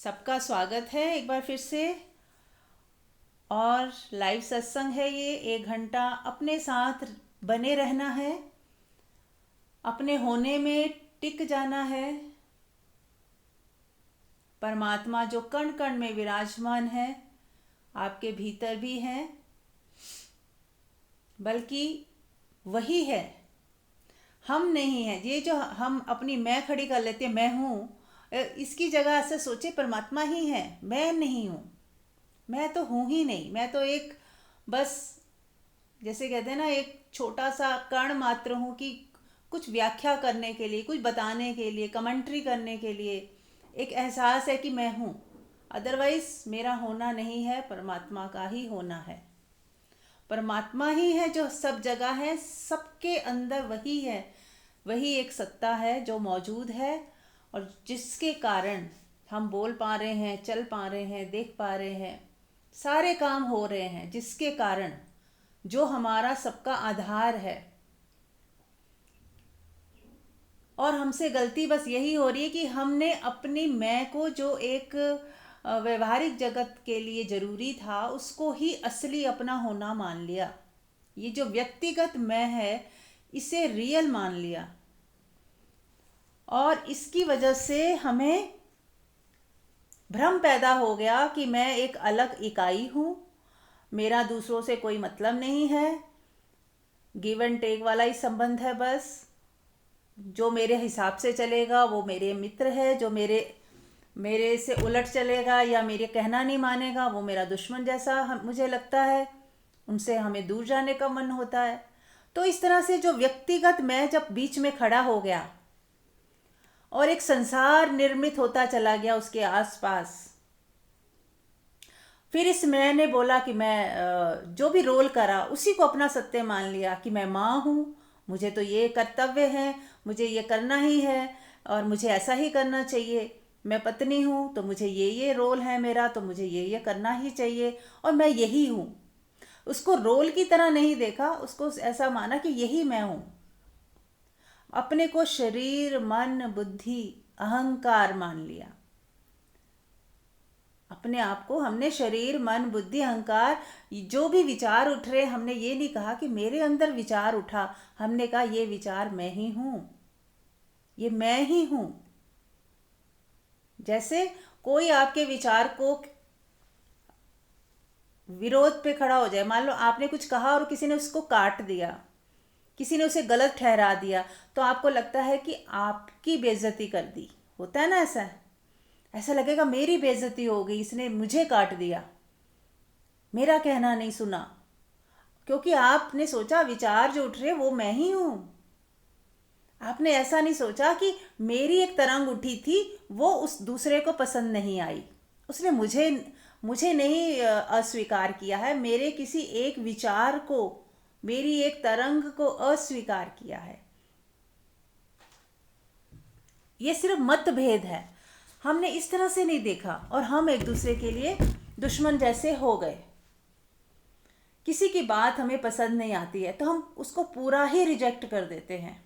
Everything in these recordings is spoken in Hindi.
सबका स्वागत है एक बार फिर से। और लाइव सत्संग है ये। 1 घंटा अपने साथ बने रहना है, अपने होने में टिक जाना है। परमात्मा जो कण कण में विराजमान है, आपके भीतर भी है, बल्कि वही है, हम नहीं है। ये जो हम अपनी मैं खड़ी कर लेते हैं, मैं हूँ, इसकी जगह ऐसे सोचे परमात्मा ही है, मैं नहीं हूँ। मैं तो हूँ ही नहीं, मैं तो एक बस जैसे कहते हैं ना, एक छोटा सा कण मात्र हूँ कि कुछ व्याख्या करने के लिए, कुछ बताने के लिए, कमेंट्री करने के लिए एक एहसास है कि मैं हूँ। अदरवाइज मेरा होना नहीं है, परमात्मा का ही होना है। परमात्मा ही है जो सब जगह है, सबके अंदर वही है। वही एक सत्ता है जो मौजूद है और जिसके कारण हम बोल पा रहे हैं, चल पा रहे हैं, देख पा रहे हैं, सारे काम हो रहे हैं, जिसके कारण जो हमारा सबका आधार है। और हमसे गलती बस यही हो रही है कि हमने अपनी मैं को, जो एक व्यवहारिक जगत के लिए जरूरी था, उसको ही असली अपना होना मान लिया। ये जो व्यक्तिगत मैं है, इसे रियल मान लिया। और इसकी वजह से हमें भ्रम पैदा हो गया कि मैं एक अलग इकाई हूँ, मेरा दूसरों से कोई मतलब नहीं है, गिव एंड टेक वाला ही संबंध है। बस जो मेरे हिसाब से चलेगा वो मेरे मित्र है, जो मेरे मेरे से उलट चलेगा या मेरे कहना नहीं मानेगा वो मेरा दुश्मन जैसा मुझे लगता है। उनसे हमें दूर जाने का मन होता है। तो इस तरह से जो व्यक्तिगत मैं जब बीच में खड़ा हो गया और एक संसार निर्मित होता चला गया उसके आसपास, फिर इस मैं ने बोला कि मैं जो भी रोल करा उसी को अपना सत्य मान लिया कि मैं माँ हूँ, मुझे तो ये कर्तव्य है, मुझे ये करना ही है और मुझे ऐसा ही करना चाहिए। मैं पत्नी हूँ तो मुझे ये रोल है मेरा, तो मुझे ये करना ही चाहिए और मैं यही हूँ। उसको रोल की तरह नहीं देखा, उसको ऐसा माना कि यही मैं हूँ। अपने को शरीर, मन, बुद्धि, अहंकार मान लिया। अपने आप को हमने शरीर, मन, बुद्धि, अहंकार, जो भी विचार उठ रहे, हमने ये नहीं कहा कि मेरे अंदर विचार उठा, हमने कहा ये विचार मैं ही हूँ, ये मैं ही हूँ। जैसे कोई आपके विचार को विरोध पे खड़ा हो जाए, मान लो आपने कुछ कहा और किसी ने उसको काट दिया, किसी ने उसे गलत ठहरा दिया, तो आपको लगता है कि आपकी बेइज्जती कर दी। होता है ना ऐसा? ऐसा लगेगा मेरी बेइज्जती हो गई, इसने मुझे काट दिया, मेरा कहना नहीं सुना। क्योंकि आपने सोचा विचार जो उठ रहे वो मैं ही हूं। आपने ऐसा नहीं सोचा कि मेरी एक तरंग उठी थी, वो उस दूसरे को पसंद नहीं आई, उसने मुझे मुझे नहीं अस्वीकार किया है, मेरे किसी एक विचार को, मेरी एक तरंग को अस्वीकार किया है। ये सिर्फ मतभेद है, हमने इस तरह से नहीं देखा और हम एक दूसरे के लिए दुश्मन जैसे हो गए। किसी की बात हमें पसंद नहीं आती है तो हम उसको पूरा ही रिजेक्ट कर देते हैं।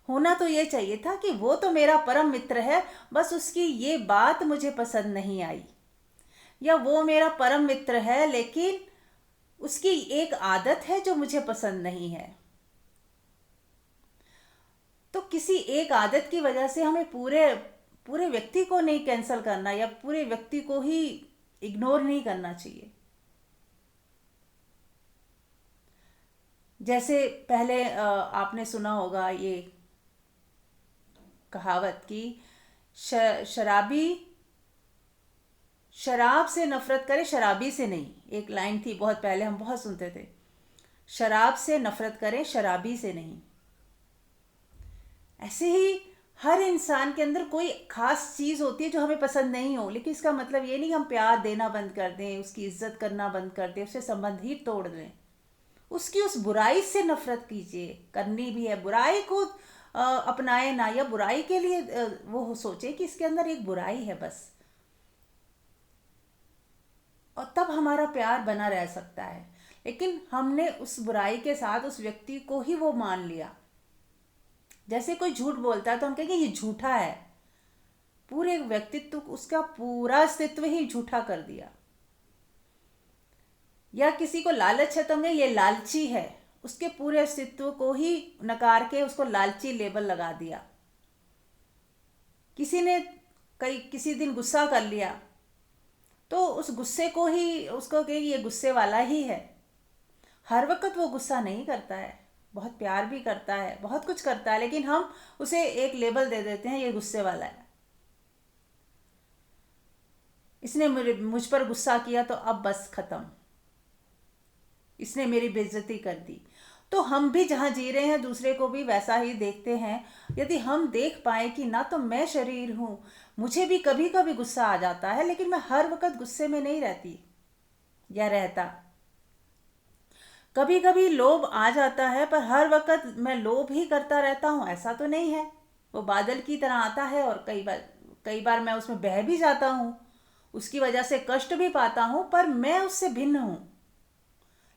होना तो ये चाहिए था कि वो तो मेरा परम मित्र है, बस उसकी ये बात मुझे पसंद नहीं आई, या वो मेरा परम मित्र है लेकिन उसकी एक आदत है जो मुझे पसंद नहीं है। तो किसी एक आदत की वजह से हमें पूरे पूरे व्यक्ति को नहीं कैंसिल करना या पूरे व्यक्ति को ही इग्नोर नहीं करना चाहिए। जैसे पहले आपने सुना होगा ये कहावत कि शराबी शराब से नफरत करे, शराबी से नहीं। एक लाइन थी बहुत पहले, हम बहुत सुनते थे, शराब से नफरत करें, शराबी से नहीं। ऐसे ही हर इंसान के अंदर कोई खास चीज़ होती है जो हमें पसंद नहीं हो, लेकिन इसका मतलब ये नहीं कि हम प्यार देना बंद कर दें, उसकी इज्जत करना बंद कर दें, उससे संबंध ही तोड़ दें। उसकी उस बुराई से नफरत कीजिए, करनी भी है बुराई को अपनाए ना, या बुराई के लिए वो सोचे कि इसके अंदर एक बुराई है बस, और तब हमारा प्यार बना रह सकता है। लेकिन हमने उस बुराई के साथ उस व्यक्ति को ही वो मान लिया। जैसे कोई झूठ बोलता है तो हम कहेंगे ये झूठा है, पूरे व्यक्तित्व, उसका पूरा अस्तित्व ही झूठा कर दिया। या किसी को लालच है तो हमें ये लालची है, उसके पूरे अस्तित्व को ही नकार के उसको लालची लेबल लगा दिया। किसी ने किसी दिन गुस्सा कर लिया तो उस गुस्से को ही उसको कि ये गुस्से वाला ही है। हर वक्त वो गुस्सा नहीं करता है, बहुत प्यार भी करता है, बहुत कुछ करता है, लेकिन हम उसे एक लेबल दे देते हैं, ये गुस्से वाला है। इसने मुझ पर गुस्सा किया तो अब बस खत्म, इसने मेरी बेइज्जती कर दी। तो हम भी जहाँ जी रहे हैं दूसरे को भी वैसा ही देखते हैं। यदि हम देख पाए कि ना तो मैं शरीर हूँ, मुझे भी कभी कभी गुस्सा आ जाता है, लेकिन मैं हर वक्त गुस्से में नहीं रहती या रहता। कभी कभी लोभ आ जाता है, पर हर वक्त मैं लोभ ही करता रहता हूँ ऐसा तो नहीं है। वो बादल की तरह आता है और कई बार मैं उसमें बह भी जाता हूँ, उसकी वजह से कष्ट भी पाता हूँ, पर मैं उससे भिन्न हूँ।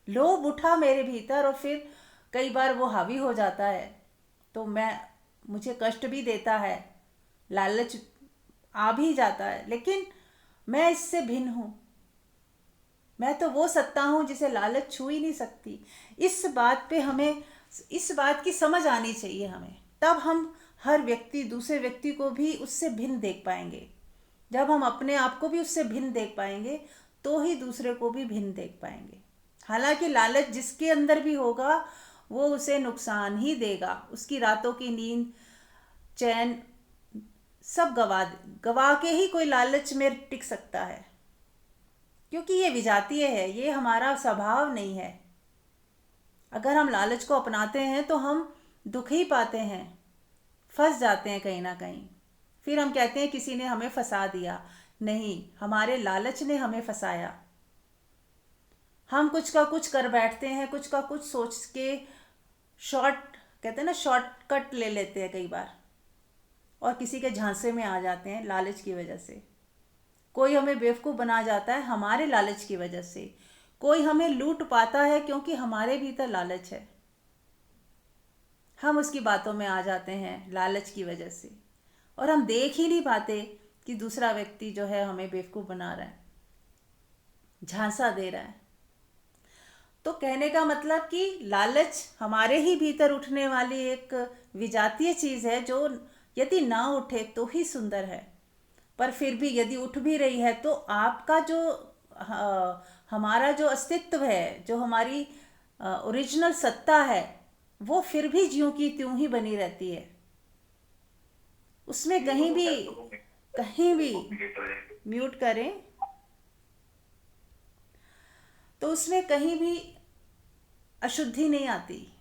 लोभ उठा मेरे भीतर और फिर कई बार वो हावी हो जाता है, तो मुझे कष्ट भी देता है, लालच आ भी जाता है, लेकिन मैं इससे भिन्न हूँ। मैं तो वो सत्ता हूँ जिसे लालच छू ही नहीं सकती। इस बात की समझ आनी चाहिए हमें, तब हम हर व्यक्ति, दूसरे व्यक्ति को भी उससे भिन्न देख पाएंगे। जब हम अपने आप को भी उससे भिन्न देख पाएंगे तो ही दूसरे को भी भिन्न देख पाएंगे। हालांकि लालच जिसके अंदर भी होगा वो उसे नुकसान ही देगा, उसकी रातों की नींद, चैन सब गवा के ही कोई लालच में टिक सकता है, क्योंकि ये विजातीय है, ये हमारा स्वभाव नहीं है। अगर हम लालच को अपनाते हैं तो हम दुख ही पाते हैं, फंस जाते हैं कहीं ना कहीं। फिर हम कहते हैं किसी ने हमें फंसा दिया। नहीं, हमारे लालच ने हमें फंसाया। हम कुछ का कुछ कर बैठते हैं, कुछ का कुछ सोच के कहते हैं ना, शॉर्टकट ले लेते हैं कई बार, और किसी के झांसे में आ जाते हैं लालच की वजह से। कोई हमें बेवकूफ़ बना जाता है हमारे लालच की वजह से, कोई हमें लूट पाता है क्योंकि हमारे भीतर लालच है। हम उसकी बातों में आ जाते हैं लालच की वजह से, और हम देख ही नहीं पाते कि दूसरा व्यक्ति जो है हमें बेवकूफ़ बना रहा है, झांसा दे रहा है। तो कहने का मतलब कि लालच हमारे ही भीतर उठने वाली एक विजातीय चीज़ है, जो यदि ना उठे तो ही सुंदर है, पर फिर भी यदि उठ भी रही है तो आपका जो हमारा जो अस्तित्व है, जो हमारी ओरिजिनल सत्ता है, वो फिर भी ज्यों की त्यों ही बनी रहती है। उसमें कहीं भी म्यूट करें तो उसमें कहीं भी अशुद्धि नहीं आती।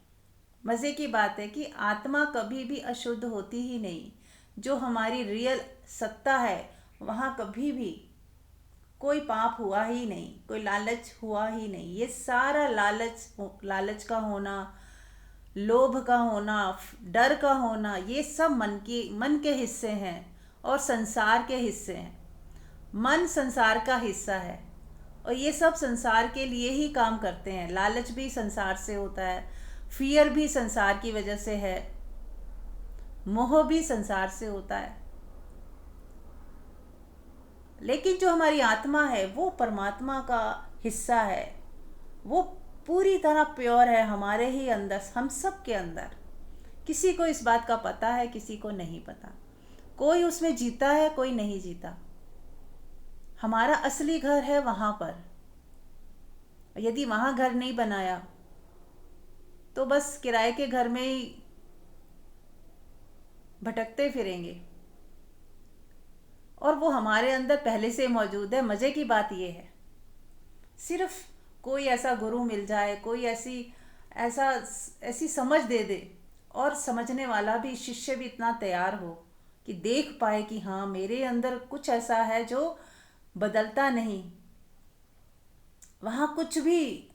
मज़े की बात है कि आत्मा कभी भी अशुद्ध होती ही नहीं। जो हमारी रियल सत्ता है वहाँ कभी भी कोई पाप हुआ ही नहीं, कोई लालच हुआ ही नहीं। ये सारा लालच का होना, लोभ का होना, डर का होना, ये सब मन के हिस्से हैं और संसार के हिस्से हैं। मन संसार का हिस्सा है और ये सब संसार के लिए ही काम करते हैं। लालच भी संसार से होता है, फियर भी संसार की वजह से है, मोह भी संसार से होता है। लेकिन जो हमारी आत्मा है वो परमात्मा का हिस्सा है, वो पूरी तरह प्योर है हमारे ही अंदर, हम सब के अंदर। किसी को इस बात का पता है, किसी को नहीं पता। कोई उसमें जीता है, कोई नहीं जीता। हमारा असली घर है वहाँ पर। यदि वहाँ घर नहीं बनाया तो बस किराए के घर में ही भटकते फिरेंगे, और वो हमारे अंदर पहले से मौजूद है। मज़े की बात ये है, सिर्फ कोई ऐसा गुरु मिल जाए, कोई ऐसी समझ दे दे, और समझने वाला भी, शिष्य भी इतना तैयार हो कि देख पाए कि हाँ, मेरे अंदर कुछ ऐसा है जो बदलता नहीं, वहाँ कुछ भी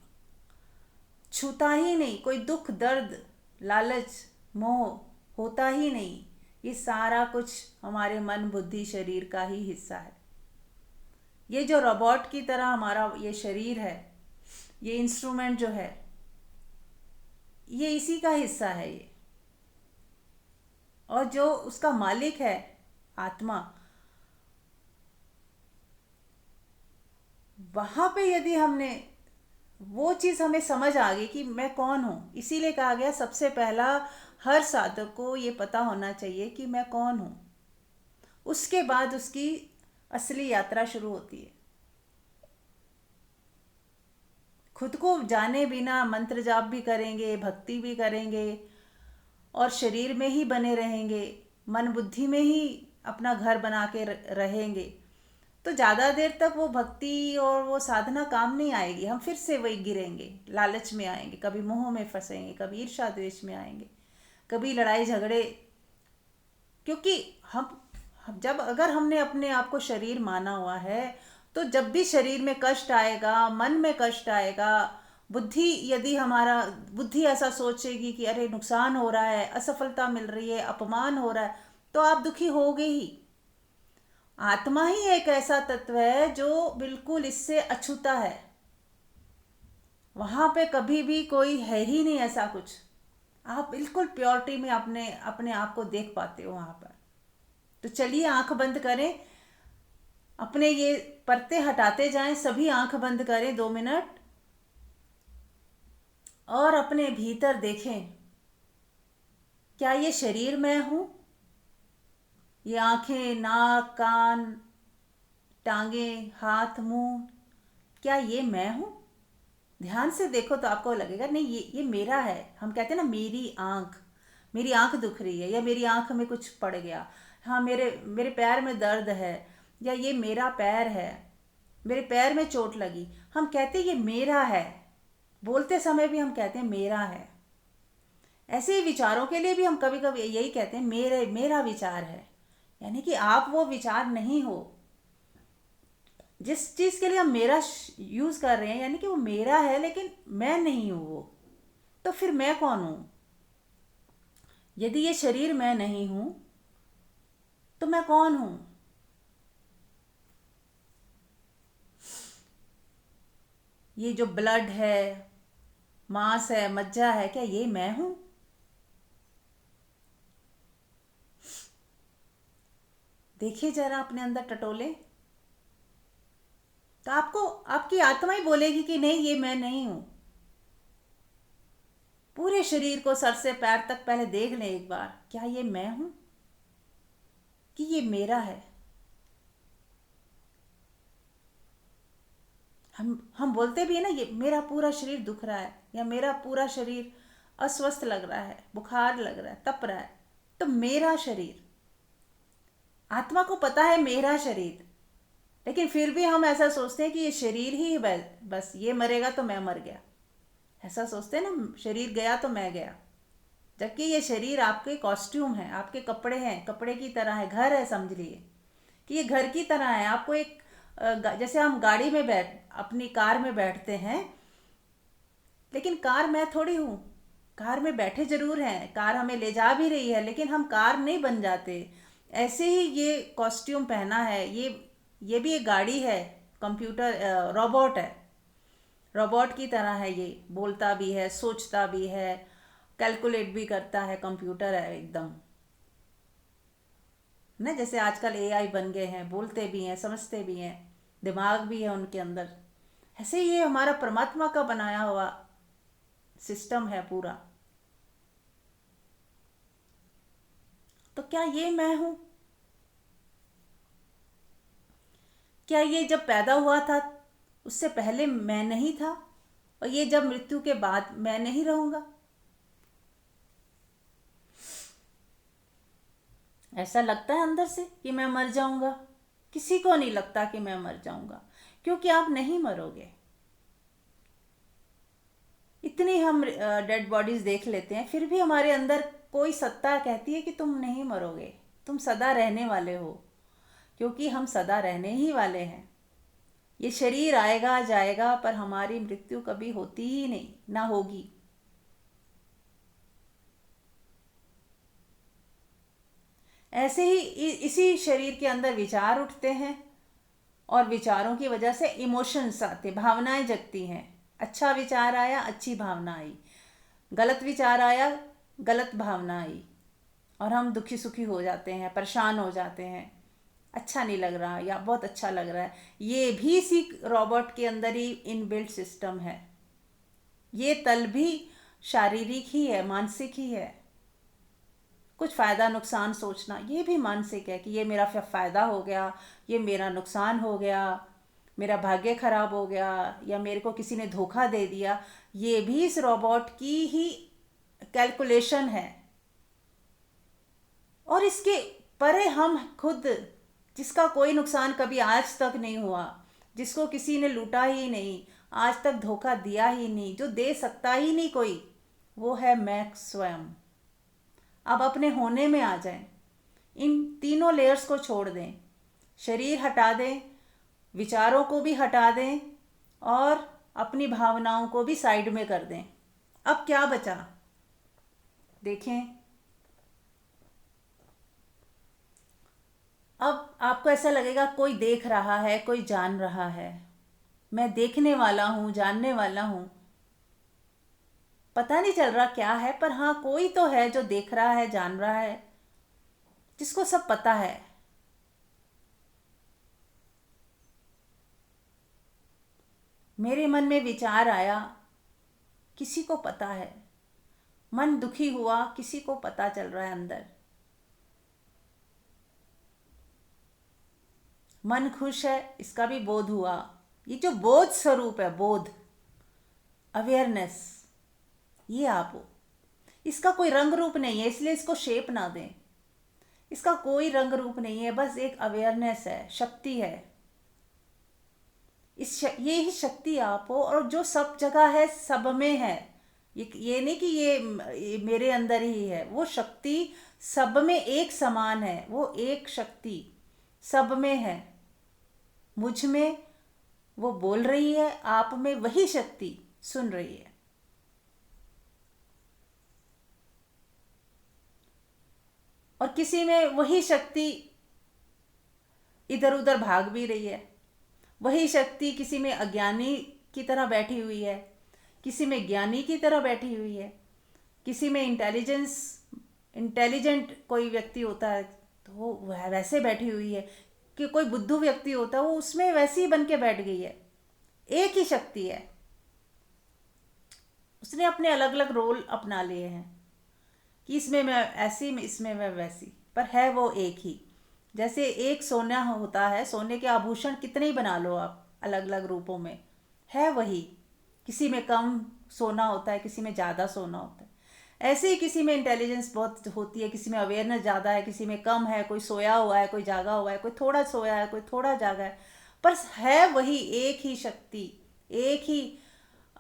छूता ही नहीं, कोई दुख, दर्द, लालच, मोह होता ही नहीं। ये सारा कुछ हमारे मन, बुद्धि, शरीर का ही हिस्सा है। ये जो रोबोट की तरह हमारा ये शरीर है, ये इंस्ट्रूमेंट जो है, ये इसी का हिस्सा है ये। और जो उसका मालिक है, आत्मा, वहाँ पे यदि हमने वो चीज़ हमें समझ आ गई कि मैं कौन हूँ, इसीलिए कहा गया सबसे पहला हर साधक को ये पता होना चाहिए कि मैं कौन हूँ। उसके बाद उसकी असली यात्रा शुरू होती है। खुद को जाने बिना मंत्र जाप भी करेंगे, भक्ति भी करेंगे और शरीर में ही बने रहेंगे, मन बुद्धि में ही अपना घर बना के रहेंगे, तो ज़्यादा देर तक वो भक्ति और वो साधना काम नहीं आएगी। हम फिर से वही गिरेंगे, लालच में आएंगे, कभी मोह में फंसेंगे, कभी ईर्ष्या द्वेष में आएंगे, कभी लड़ाई झगड़े। क्योंकि हम जब अगर हमने अपने आप को शरीर माना हुआ है, तो जब भी शरीर में कष्ट आएगा, मन में कष्ट आएगा, बुद्धि यदि हमारा बुद्धि ऐसा सोचेगी कि अरे नुकसान हो रहा है, असफलता मिल रही है, अपमान हो रहा है, तो आप दुखी होगे ही। आत्मा ही एक ऐसा तत्व है जो बिल्कुल इससे अछूता है। वहां पे कभी भी कोई है ही नहीं ऐसा कुछ। आप बिल्कुल प्योरिटी में अपने अपने आप को देख पाते हो वहां पर। तो चलिए आंख बंद करें, अपने ये पर्दे हटाते जाएं, सभी आंख बंद करें 2 मिनट और अपने भीतर देखें, क्या ये शरीर मैं हूं? ये आंखें, नाक, कान, टांगे, हाथ, मुंह, क्या ये मैं हूं? ध्यान से देखो तो आपको लगेगा नहीं, ये मेरा है। हम कहते हैं ना, मेरी आंख दुख रही है, या मेरी आंख में कुछ पड़ गया, हाँ मेरे मेरे पैर में दर्द है, या ये मेरा पैर है, मेरे पैर में चोट लगी। हम कहते हैं ये मेरा है, बोलते समय भी हम कहते हैं मेरा है। ऐसे ही विचारों के लिए भी हम कभी कभी यही कहते हैं मेरा विचार है। यानी कि आप वो विचार नहीं हो। जिस चीज़ के लिए हम मेरा यूज़ कर रहे हैं, यानी कि वो मेरा है लेकिन मैं नहीं हूँ वो। तो फिर मैं कौन हूँ? यदि ये शरीर मैं नहीं हूँ तो मैं कौन हूँ? ये जो ब्लड है, मांस है, मज्जा है, क्या ये मैं हूँ? देखिए जरा अपने अंदर टटोले, तो आपको आपकी आत्मा ही बोलेगी कि नहीं, ये मैं नहीं हूं। पूरे शरीर को सर से पैर तक पहले देख लें एक बार, क्या ये मैं हूं कि ये मेरा है? हम बोलते भी है ना, ये मेरा पूरा शरीर दुख रहा है, या मेरा पूरा शरीर अस्वस्थ लग रहा है, बुखार लग रहा है, तप रहा है। तो मेरा शरीर, आत्मा को पता है मेरा शरीर, लेकिन फिर भी हम ऐसा सोचते हैं कि ये शरीर ही है, बस ये मरेगा तो मैं मर गया। ऐसा सोचते हैं ना, शरीर गया तो मैं गया। जबकि ये शरीर आपके कॉस्ट्यूम है, आपके कपड़े हैं, कपड़े की तरह है, घर है, समझ लिए कि ये घर की तरह है। आपको एक जैसे हम गाड़ी में अपनी कार में बैठते हैं, लेकिन कार मैं थोड़ी हूँ। कार में बैठे जरूर हैं, कार हमें ले जा भी रही है, लेकिन हम कार नहीं बन जाते। ऐसे ही ये कॉस्ट्यूम पहना है, ये भी एक गाड़ी है, कंप्यूटर रोबोट है, रोबोट की तरह है। ये बोलता भी है, सोचता भी है, कैलकुलेट भी करता है, कंप्यूटर है एकदम ना। जैसे आजकल एआई बन गए हैं, बोलते भी हैं, समझते भी हैं, दिमाग भी है उनके अंदर। ऐसे ही ये हमारा परमात्मा का बनाया हुआ सिस्टम है पूरा। तो क्या ये मैं हूं? क्या ये जब पैदा हुआ था उससे पहले मैं नहीं था, और ये जब मृत्यु के बाद मैं नहीं रहूंगा? ऐसा लगता है अंदर से कि मैं मर जाऊंगा? किसी को नहीं लगता कि मैं मर जाऊंगा, क्योंकि आप नहीं मरोगे। इतनी हम डेड बॉडीज देख लेते हैं, फिर भी हमारे अंदर कोई सत्ता कहती है कि तुम नहीं मरोगे, तुम सदा रहने वाले हो। क्योंकि हम सदा रहने ही वाले हैं। ये शरीर आएगा जाएगा, पर हमारी मृत्यु कभी होती ही नहीं, ना होगी। ऐसे ही इसी शरीर के अंदर विचार उठते हैं, और विचारों की वजह से इमोशंस आते, भावनाएं जगती हैं। अच्छा विचार आया, अच्छी भावना आई, गलत विचार आया, गलत भावना आई, और हम दुखी सुखी हो जाते हैं, परेशान हो जाते हैं। अच्छा नहीं लग रहा या बहुत अच्छा लग रहा है, ये भी इसी रोबोट के अंदर ही इनबिल्ट सिस्टम है। ये तल भी शारीरिक ही है, मानसिक ही है। कुछ फ़ायदा नुकसान सोचना ये भी मानसिक है कि ये मेरा फ़ायदा हो गया, ये मेरा नुकसान हो गया, मेरा भाग्य खराब हो गया, या मेरे को किसी ने धोखा दे दिया। ये भी इस रोबोट की ही कैलकुलेशन है। और इसके परे हम खुद, जिसका कोई नुकसान कभी आज तक नहीं हुआ, जिसको किसी ने लूटा ही नहीं, आज तक धोखा दिया ही नहीं, जो दे सकता ही नहीं कोई, वो है मैं स्वयं। अब अपने होने में आ जाएं, इन तीनों लेयर्स को छोड़ दें, शरीर हटा दें, विचारों को भी हटा दें और अपनी भावनाओं को भी साइड में कर दें। अब क्या बचा देखें। अब आपको ऐसा लगेगा कोई देख रहा है, कोई जान रहा है। मैं देखने वाला हूँ, जानने वाला हूँ। पता नहीं चल रहा क्या है, पर हाँ कोई तो है जो देख रहा है, जान रहा है, जिसको सब पता है। मेरे मन में विचार आया, किसी को पता है। मन दुखी हुआ, किसी को पता चल रहा है अंदर। मन खुश है, इसका भी बोध हुआ। ये जो बोध स्वरूप है, बोध, अवेयरनेस, ये आप हो। इसका कोई रंग रूप नहीं है, इसलिए इसको शेप ना दें। इसका कोई रंग रूप नहीं है, बस एक अवेयरनेस है, शक्ति है। ये ही शक्ति आप हो, और जो सब जगह है, सब में है। ये नहीं कि ये मेरे अंदर ही है, वो शक्ति सब में एक समान है। वो एक शक्ति सब में है, मुझ में वो बोल रही है, आप में वही शक्ति सुन रही है। और किसी में वही शक्ति इधर उधर भाग भी रही है। वही शक्ति किसी में अज्ञानी की तरह बैठी हुई है, किसी में ज्ञानी की तरह बैठी हुई है, किसी में इंटेलिजेंट कोई व्यक्ति होता है तो वो वैसे बैठी हुई है, कि कोई बुद्धू व्यक्ति होता है वो उसमें वैसी ही बन के बैठ गई है। एक ही शक्ति है, उसने अपने अलग अलग रोल अपना लिए हैं कि इसमें मैं ऐसी, इसमें मैं वैसी, पर है वो एक ही। जैसे एक सोना होता है, सोने के आभूषण कितने ही बना लो आप अलग अलग रूपों में, है वही। किसी में कम सोना होता है, किसी में ज़्यादा सोना होता है। ऐसे ही किसी में इंटेलिजेंस बहुत होती है, किसी में अवेयरनेस ज़्यादा है, किसी में कम है। कोई सोया हुआ है, कोई जागा हुआ है, कोई थोड़ा सोया है, कोई थोड़ा जागा है, पर है वही एक ही शक्ति, एक ही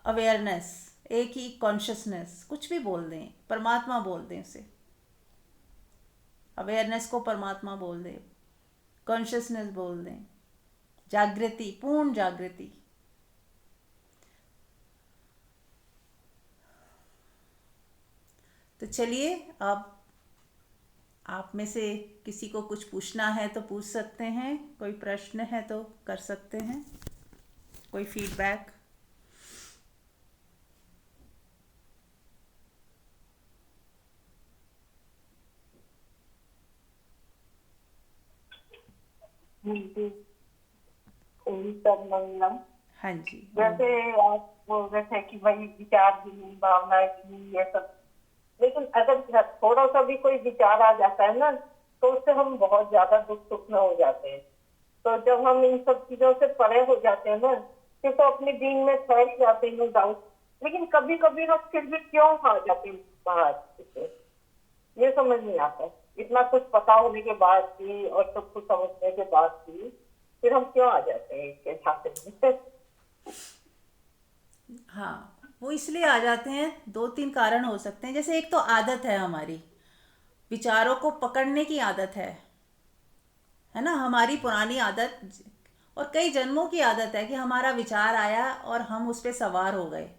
अवेयरनेस, एक ही कॉन्शियसनेस। कुछ भी बोल दें, परमात्मा बोल दें उसे। अवेयरनेस को परमात्मा बोल दें, कॉन्शियसनेस बोल दें, जागृति, पूर्ण जागृति। तो चलिए, अब आप में से किसी को कुछ पूछना है तो पूछ सकते हैं, कोई प्रश्न है तो कर सकते हैं, कोई फीडबैक। जी, मंगलम। हाँ जी। जैसे आप बोल रहे थे कि वही विचार भी, भावना भी, ये सब, लेकिन अगर थोड़ा सा भी कोई विचार आ जाता है ना, तो उससे हम बहुत ज्यादा दुख सुख में हो जाते हैं। तो जब हम इन सब चीजों से परे हो जाते हैं ना, फिर तो अपने दिन में ठहर जाते हैं डाउट। लेकिन कभी कभी हम फिर भी क्यों आ जाते हैं बाहर से, ये समझ नहीं आता। इतना कुछ पता होने के बाद भी और सब कुछ समझने के बाद भी फिर हम क्यों आ जाते हैं इसके छात्र में? हाँ, वो इसलिए आ जाते हैं, दो तीन कारण हो सकते हैं। जैसे एक तो आदत है हमारी, विचारों को पकड़ने की आदत है ना, हमारी पुरानी आदत और कई जन्मों की आदत है कि हमारा विचार आया और हम उस पर सवार हो गए।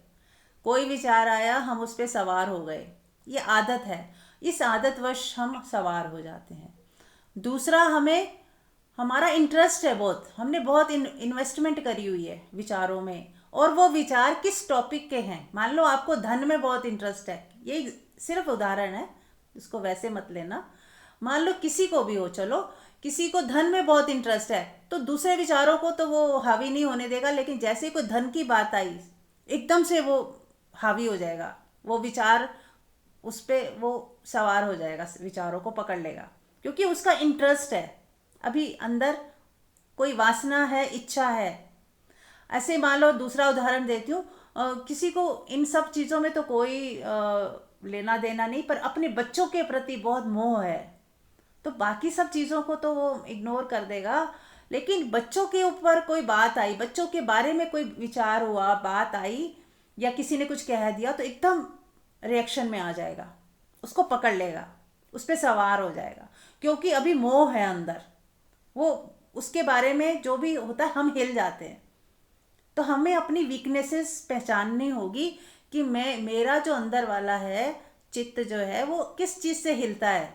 कोई विचार आया, हम उस पर सवार हो गए। ये आदत है, इस आदतवश हम सवार हो जाते हैं। दूसरा, हमें हमारा इंटरेस्ट है बहुत, हमने बहुत इन्वेस्टमेंट करी हुई है विचारों में, और वो विचार किस टॉपिक के हैं। मान लो आपको धन में बहुत इंटरेस्ट है, ये सिर्फ उदाहरण है, इसको वैसे मत लेना। मान लो किसी को भी हो, चलो किसी को धन में बहुत इंटरेस्ट है तो दूसरे विचारों को तो वो हावी नहीं होने देगा, लेकिन जैसे ही कोई धन की बात आई एकदम से वो हावी हो जाएगा, वो विचार उस पे वो सवार हो जाएगा, विचारों को पकड़ लेगा, क्योंकि उसका इंटरेस्ट है, अभी अंदर कोई वासना है, इच्छा है। ऐसे मान लो दूसरा उदाहरण देती हूँ, किसी को इन सब चीज़ों में तो कोई लेना देना नहीं, पर अपने बच्चों के प्रति बहुत मोह है, तो बाकी सब चीज़ों को तो वो इग्नोर कर देगा, लेकिन बच्चों के ऊपर कोई बात आई, बच्चों के बारे में कोई विचार हुआ, बात आई, या किसी ने कुछ कह दिया तो एकदम रिएक्शन में आ जाएगा, उसको पकड़ लेगा, उस पर सवार हो जाएगा, क्योंकि अभी मोह है अंदर, वो उसके बारे में जो भी होता है हम हिल जाते हैं। तो हमें अपनी वीकनेसेस पहचाननी होगी कि मैं, मेरा जो अंदर वाला है चित्त जो है वो किस चीज़ से हिलता है।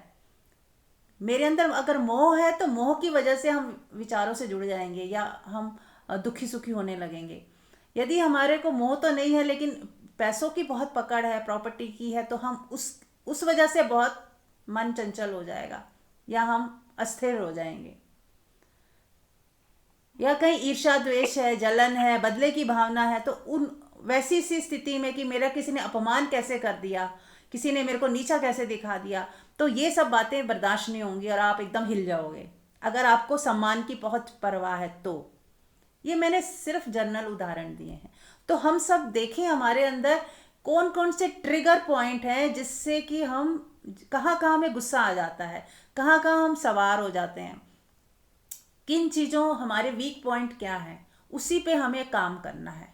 मेरे अंदर अगर मोह है तो मोह की वजह से हम विचारों से जुड़ जाएंगे या हम दुखी सुखी होने लगेंगे। यदि हमारे को मोह तो नहीं है लेकिन पैसों की बहुत पकड़ है, प्रॉपर्टी की है, तो हम उस वजह से बहुत मन चंचल हो जाएगा या हम अस्थिर हो जाएंगे। या कहीं ईर्ष्या द्वेष है, जलन है, बदले की भावना है, तो उन वैसी सी स्थिति में कि मेरा किसी ने अपमान कैसे कर दिया, किसी ने मेरे को नीचा कैसे दिखा दिया, तो ये सब बातें बर्दाश्त नहीं होंगी और आप एकदम हिल जाओगे, अगर आपको सम्मान की बहुत परवाह है तो। ये मैंने सिर्फ जनरल उदाहरण दिए हैं। तो हम सब देखें हमारे अंदर कौन कौन से ट्रिगर पॉइंट हैं जिससे कि हम कहाँ कहाँ हमें गुस्सा आ जाता है, कहाँ कहाँ हम सवार हो जाते हैं, किन चीज़ों, हमारे वीक पॉइंट क्या है, उसी पे हमें काम करना है।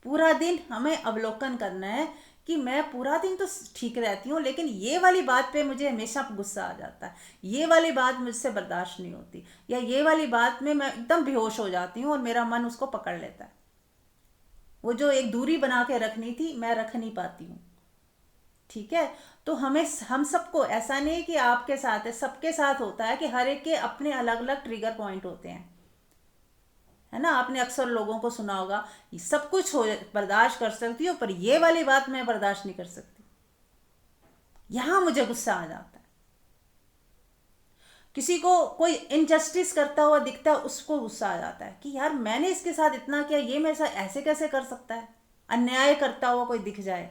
पूरा दिन हमें अवलोकन करना है कि मैं पूरा दिन तो ठीक रहती हूँ लेकिन ये वाली बात पे मुझे हमेशा गुस्सा आ जाता है, ये वाली बात मुझसे बर्दाश्त नहीं होती, या ये वाली बात में मैं एकदम बेहोश हो जाती हूँ और मेरा मन उसको पकड़ लेता है। वो जो एक दूरी बना के रखनी थी मैं रख नहीं पाती हूँ। ठीक है, तो हम सबको, ऐसा नहीं कि आपके साथ है, सबके साथ होता है कि हर एक के अपने अलग अलग ट्रिगर पॉइंट होते हैं, है ना। आपने अक्सर लोगों को सुना होगा, सब कुछ हो बर्दाश्त कर सकती हो पर ये वाली बात मैं बर्दाश्त नहीं कर सकती, यहां मुझे गुस्सा आ जाता है। किसी को कोई इनजस्टिस करता हुआ दिखता है, उसको गुस्सा आ जाता है कि यार मैंने इसके साथ इतना किया, ये मेरे साथ ऐसे कैसे कर सकता है। अन्याय करता हुआ कोई दिख जाए,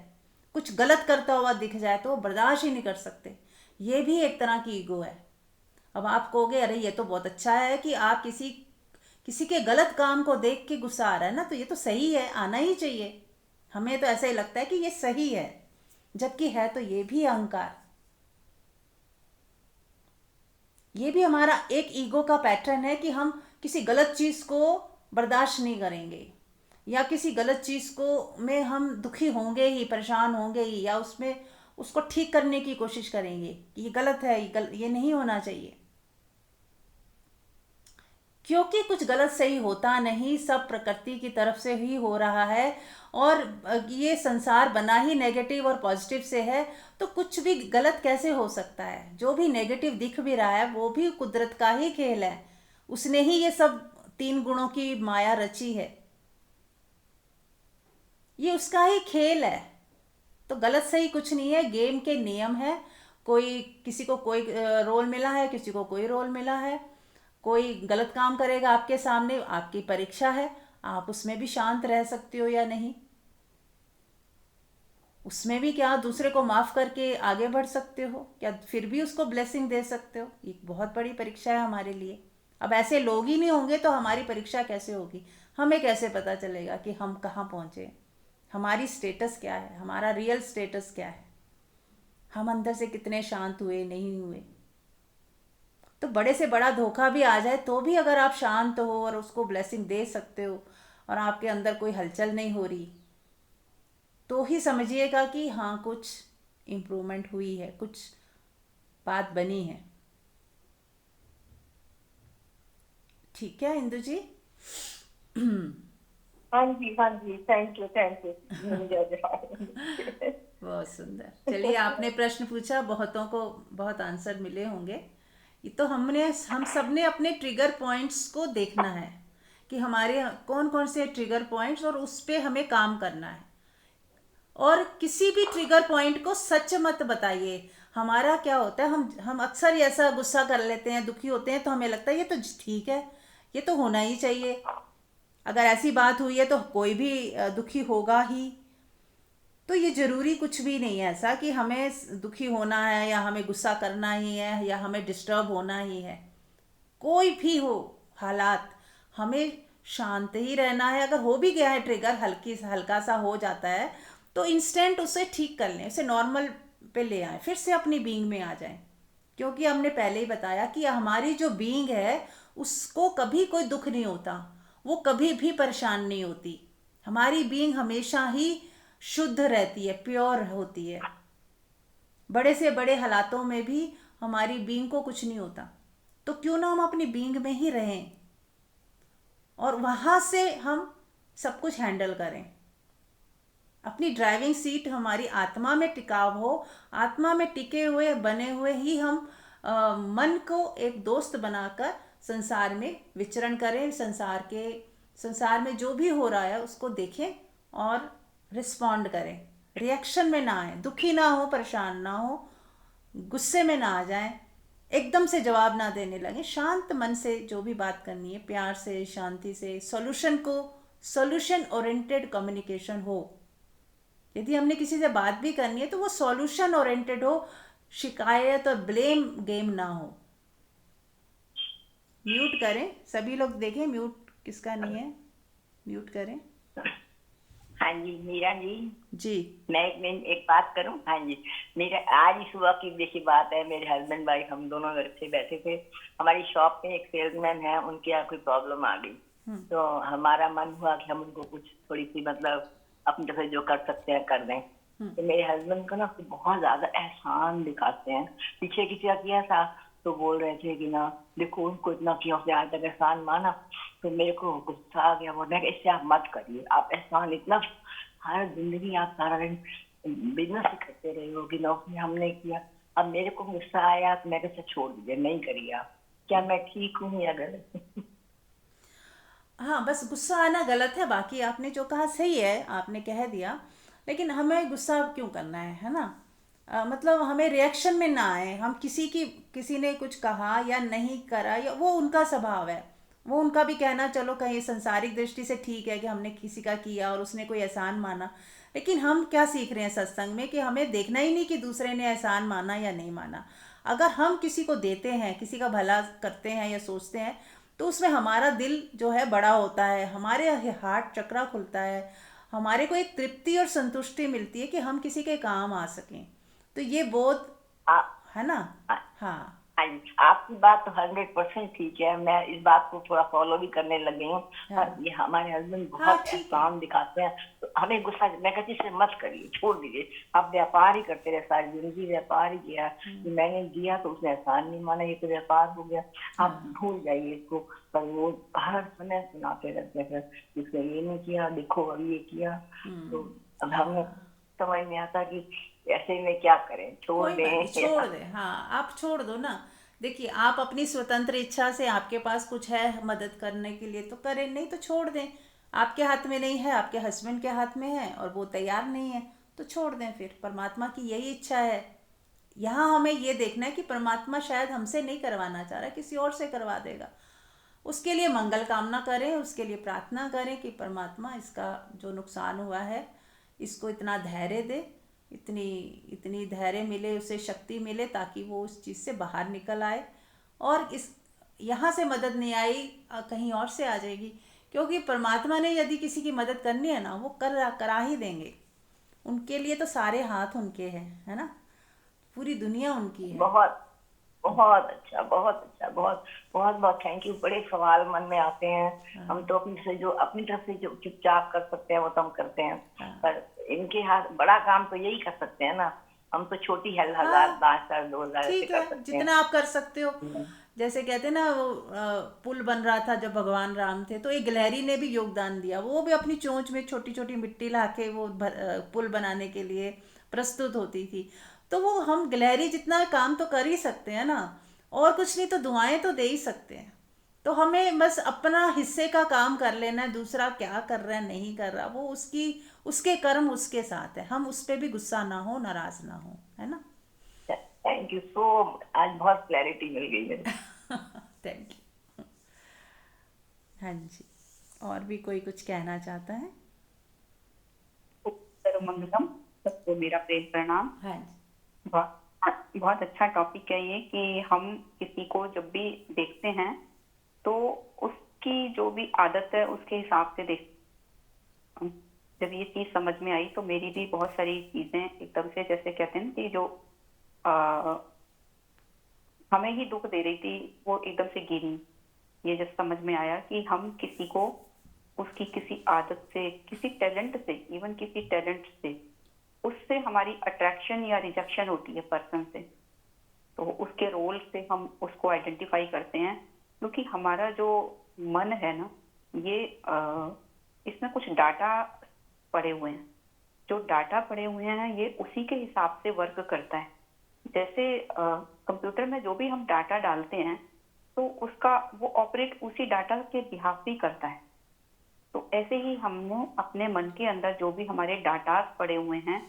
कुछ गलत करता हुआ दिख जाए तो वो बर्दाश्त ही नहीं कर सकते। ये भी एक तरह की ईगो है। अब आप कहोगे अरे ये तो बहुत अच्छा है कि आप किसी किसी के गलत काम को देख के गुस्सा आ रहा है ना, तो ये तो सही है, आना ही चाहिए। हमें तो ऐसा ही लगता है कि ये सही है, जबकि है तो ये भी अहंकार, ये भी हमारा एक ईगो का पैटर्न है कि हम किसी गलत चीज़ को बर्दाश्त नहीं करेंगे, या किसी गलत चीज़ को में हम दुखी होंगे ही, परेशान होंगे ही, या उसमें उसको ठीक करने की कोशिश करेंगे कि ये गलत है, ये नहीं होना चाहिए। क्योंकि कुछ गलत सही होता नहीं, सब प्रकृति की तरफ से ही हो रहा है, और ये संसार बना ही नेगेटिव और पॉजिटिव से है, तो कुछ भी गलत कैसे हो सकता है। जो भी नेगेटिव दिख भी रहा है वो भी कुदरत का ही खेल है, उसने ही ये सब तीन गुणों की माया रची है, ये उसका ही खेल है। तो गलत सही कुछ नहीं है, गेम के नियम है। कोई, किसी को कोई रोल मिला है, किसी को कोई रोल मिला है, कोई गलत काम करेगा आपके सामने, आपकी परीक्षा है, आप उसमें भी शांत रह सकते हो या नहीं, उसमें भी क्या दूसरे को माफ करके आगे बढ़ सकते हो, क्या फिर भी उसको ब्लेसिंग दे सकते हो। एक बहुत बड़ी परीक्षा है हमारे लिए। अब ऐसे लोग ही नहीं होंगे तो हमारी परीक्षा कैसे होगी, हमें कैसे पता चलेगा कि हम कहाँ पहुँचे, हमारी स्टेटस क्या है, हमारा रियल स्टेटस क्या है, हम अंदर से कितने शांत हुए, नहीं हुए। तो बड़े से बड़ा धोखा भी आ जाए तो भी अगर आप शांत हो और उसको ब्लेसिंग दे सकते हो और आपके अंदर कोई हलचल नहीं हो रही, तो ही समझिएगा कि हाँ कुछ इम्प्रूवमेंट हुई है, कुछ बात बनी है। ठीक है इंदु जी। हाँ जी, हाँ जी, थैंक यू, थैंक यू। बहुत सुंदर। चलिए, आपने प्रश्न पूछा, बहुतों को बहुत आंसर मिले होंगे। ये तो हम सब ने अपने ट्रिगर पॉइंट्स को देखना है कि हमारे कौन कौन से ट्रिगर पॉइंट्स, और उस पे हमें काम करना है। और किसी भी ट्रिगर पॉइंट को सच मत बताइए। हमारा क्या होता है, हम अक्सर ही ऐसा गुस्सा कर लेते हैं, दुखी होते हैं, तो हमें लगता है ये तो ठीक है, ये तो होना ही चाहिए। अगर ऐसी बात हुई है तो कोई भी दुखी होगा ही। तो ये ज़रूरी कुछ भी नहीं है ऐसा कि हमें दुखी होना है या हमें गुस्सा करना ही है या हमें डिस्टर्ब होना ही है। कोई भी हो हालात, हमें शांत ही रहना है। अगर हो भी गया है ट्रिगर, हल्का सा हो जाता है, तो इंस्टेंट उसे ठीक कर लें, उसे नॉर्मल पे ले आए, फिर से अपनी बीइंग में आ जाएं। क्योंकि हमने पहले ही बताया कि हमारी जो बीइंग है उसको कभी कोई दुख नहीं होता, वो कभी भी परेशान नहीं होती। हमारी बीइंग हमेशा ही शुद्ध रहती है, प्योर होती है। बड़े से बड़े हालातों में भी हमारी बीइंग को कुछ नहीं होता। तो क्यों ना हम अपनी बीइंग में ही रहें और वहाँ से हम सब कुछ हैंडल करें। अपनी ड्राइविंग सीट हमारी आत्मा में टिकाव हो, आत्मा में टिके हुए बने हुए ही हम मन को एक दोस्त बनाकर संसार में विचरण करें। संसार में जो भी हो रहा है उसको देखें और रिस्पॉन्ड करें। रिएक्शन में ना आए, दुखी ना हो, परेशान ना हो, गुस्से में ना आ जाएं, एकदम से जवाब ना देने लगे। शांत मन से जो भी बात करनी है, प्यार से, शांति से, सॉल्यूशन ओरिएंटेड कम्युनिकेशन हो। यदि हमने किसी से बात भी करनी है तो वो सॉल्यूशन ओरिएंटेड हो, शिकायत और ब्लेम गेम ना हो। म्यूट करें, सभी लोग देखें म्यूट किसका नहीं है, म्यूट करें। हाँ जी मीरा जी, जी मैं एक बात करूं। हाँ जी, मेरे आज ही सुबह की देखी बात है। मेरे हस्बैंड वाइफ हम दोनों घर से बैठे थे। हमारी शॉप में एक सेल्समैन है, उनके यहाँ कोई प्रॉब्लम आ गई। तो हमारा मन हुआ कि हम उनको कुछ थोड़ी सी मतलब अपनी तरफ से जो कर सकते हैं कर दें। तो मेरे हस्बैंड को ना बहुत ज्यादा एहसान दिखाते हैं। पीछे किसी का किया था तो बोल रहे थे कि ना देखो उनको इतना किया, उसने आज तक एहसान माना। तो मेरे को गुस्सा आ गया, बोलने का इससे आप मत करिए, आप एहसान इतना हर जिंदगी आप सारा दिन बिजनेस ही करते रहे हो कि नौकरी हमने किया। अब मेरे को गुस्सा आया तो मैं कैसे छोड़ दीजिए, नहीं करिए आप। क्या मैं ठीक हूँ या गलत? हाँ, बस गुस्सा आना गलत है, बाकी आपने जो कहा सही है, आपने कह दिया। लेकिन हमें गुस्सा क्यों करना है ना? मतलब हमें रिएक्शन में ना आए। हम किसी ने कुछ कहा या नहीं करा, या वो उनका स्वभाव है, वो उनका भी कहना चलो कहीं संसारिक दृष्टि से ठीक है कि हमने किसी का किया और उसने कोई एहसान माना। लेकिन हम क्या सीख रहे हैं सत्संग में कि हमें देखना ही नहीं कि दूसरे ने एहसान माना या नहीं माना। अगर हम किसी को देते हैं, किसी का भला करते हैं या सोचते हैं, तो उसमें हमारा दिल जो है बड़ा होता है, हमारे हार्ट चक्रा खुलता है, हमारे को एक तृप्ति और संतुष्टि मिलती है कि हम किसी के काम आ सकें। तो ये बोध है ना? हाँ हाँ जी, आपकी बात तो 100% ठीक है। मैं इस बात को थोड़ा फॉलो भी करने लग गई हूँ। हाँ ये हमारे हस्बैंड हाँ, बहुत ठीक है। एहसान दिखाते हैं, तो हमें गुस्सा, मैं कहती इससे मत करिए, छोड़ दीजिए। आप व्यापार ही करते रहे, सारी जिंदगी व्यापार ही किया। मैंने दिया तो उसने एहसान नहीं माना, ये तो व्यापार हो गया, आप भूल जाइए इसको। पर वो हर समय सुनाते रहते हैं, फिर इसने ये नहीं किया, देखो अभी ये किया। तो अब हमें समझ नहीं आता कि ऐसे में क्या करें, छोड़ कोई बात नहीं, दें छोड़ या दे। हाँ, आप छोड़ दो ना। देखिए, आप अपनी स्वतंत्र इच्छा से, आपके पास कुछ है मदद करने के लिए तो करें, नहीं तो छोड़ दें। आपके हाथ में नहीं है, आपके हस्बैंड के हाथ में है और वो तैयार नहीं है, तो छोड़ दें। फिर परमात्मा की यही इच्छा है। यहाँ हमें ये देखना है कि परमात्मा शायद हमसे नहीं करवाना चाह रहा, किसी और से करवा देगा। उसके लिए मंगल कामना करें, उसके लिए प्रार्थना करें कि परमात्मा इसका जो नुकसान हुआ है इसको इतना धैर्य दे, इतनी इतनी धैर्य मिले, उसे शक्ति मिले ताकि वो उस चीज़ से बाहर निकल आए। और इस यहाँ से मदद नहीं आई, कहीं और से आ जाएगी। क्योंकि परमात्मा ने यदि किसी की मदद करनी है ना, वो करा ही देंगे। उनके लिए तो सारे हाथ उनके हैं, है ना? पूरी दुनिया उनकी है। बहुत बहुत अच्छा, बहुत अच्छा, बहुत बहुत बहुत थैंक यू। बड़े सवाल मन में आते हैं। हम तो अपनी तरफ से जो चुपचाप कर सकते हैं वो तो हम करते हैं, पर इनके हाथ बड़ा काम तो यही कर सकते हैं ना। हम तो छोटी 1000, हाँ 5000, 2000 ऐसे ठीक कर है, सकते हैं। जितना आप कर सकते हो। जैसे कहते हैं ना, वो पुल बन रहा था जब भगवान राम थे, तो एक गिलहरी ने भी योगदान दिया। वो भी अपनी चोंच में छोटी छोटी मिट्टी ला के वो पुल बनाने के लिए प्रस्तुत होती थी। तो वो हम गिलहरी जितना काम तो कर ही सकते हैं ना। और कुछ नहीं तो दुआएं तो दे ही सकते हैं। तो हमें बस अपना हिस्से का काम कर लेना है, दूसरा क्या कर रहा है नहीं कर रहा वो उसकी उसके कर्म उसके साथ है, हम उस पर भी गुस्सा ना हो, नाराज ना हो, है ना। थैंक यू सो, आज बहुत क्लैरिटी मिल गई मेरे। Thank you. हाँ जी, और भी कोई कुछ कहना चाहता है? सर्वमंगलम, सबको मेरा प्रेम प्रणाम। हाँ जी। बहुत बहुत अच्छा टॉपिक है ये कि हम किसी को जब भी देखते हैं तो उसकी जो भी आदत है उसके हिसाब से देखते हैं। जब ये चीज समझ में आई तो मेरी भी बहुत सारी चीजें एकदम से, जैसे कहते हैं कि जो आ, हमें ही दुख दे रही थी वो एकदम से गिरी। ये जब समझ में आया कि हम किसी को उसकी किसी आदत से, किसी टैलेंट से, इवन किसी टैलेंट से, उससे हमारी अट्रैक्शन या रिजेक्शन होती है पर्सन से, तो उसके रोल से हम उसको आइडेंटिफाई करते हैं। क्योंकि हमारा जो मन है ना, ये इसमें कुछ डाटा पड़े हुए हैं। जो डाटा पड़े हुए हैं ये उसी के हिसाब से वर्क करता है। जैसे कंप्यूटर में जो भी हम डाटा डालते हैं तो उसका वो ऑपरेट उसी डाटा के बिहाफ भी करता है। तो ऐसे ही हमने अपने मन के अंदर जो भी हमारे डाटा पड़े हुए हैं,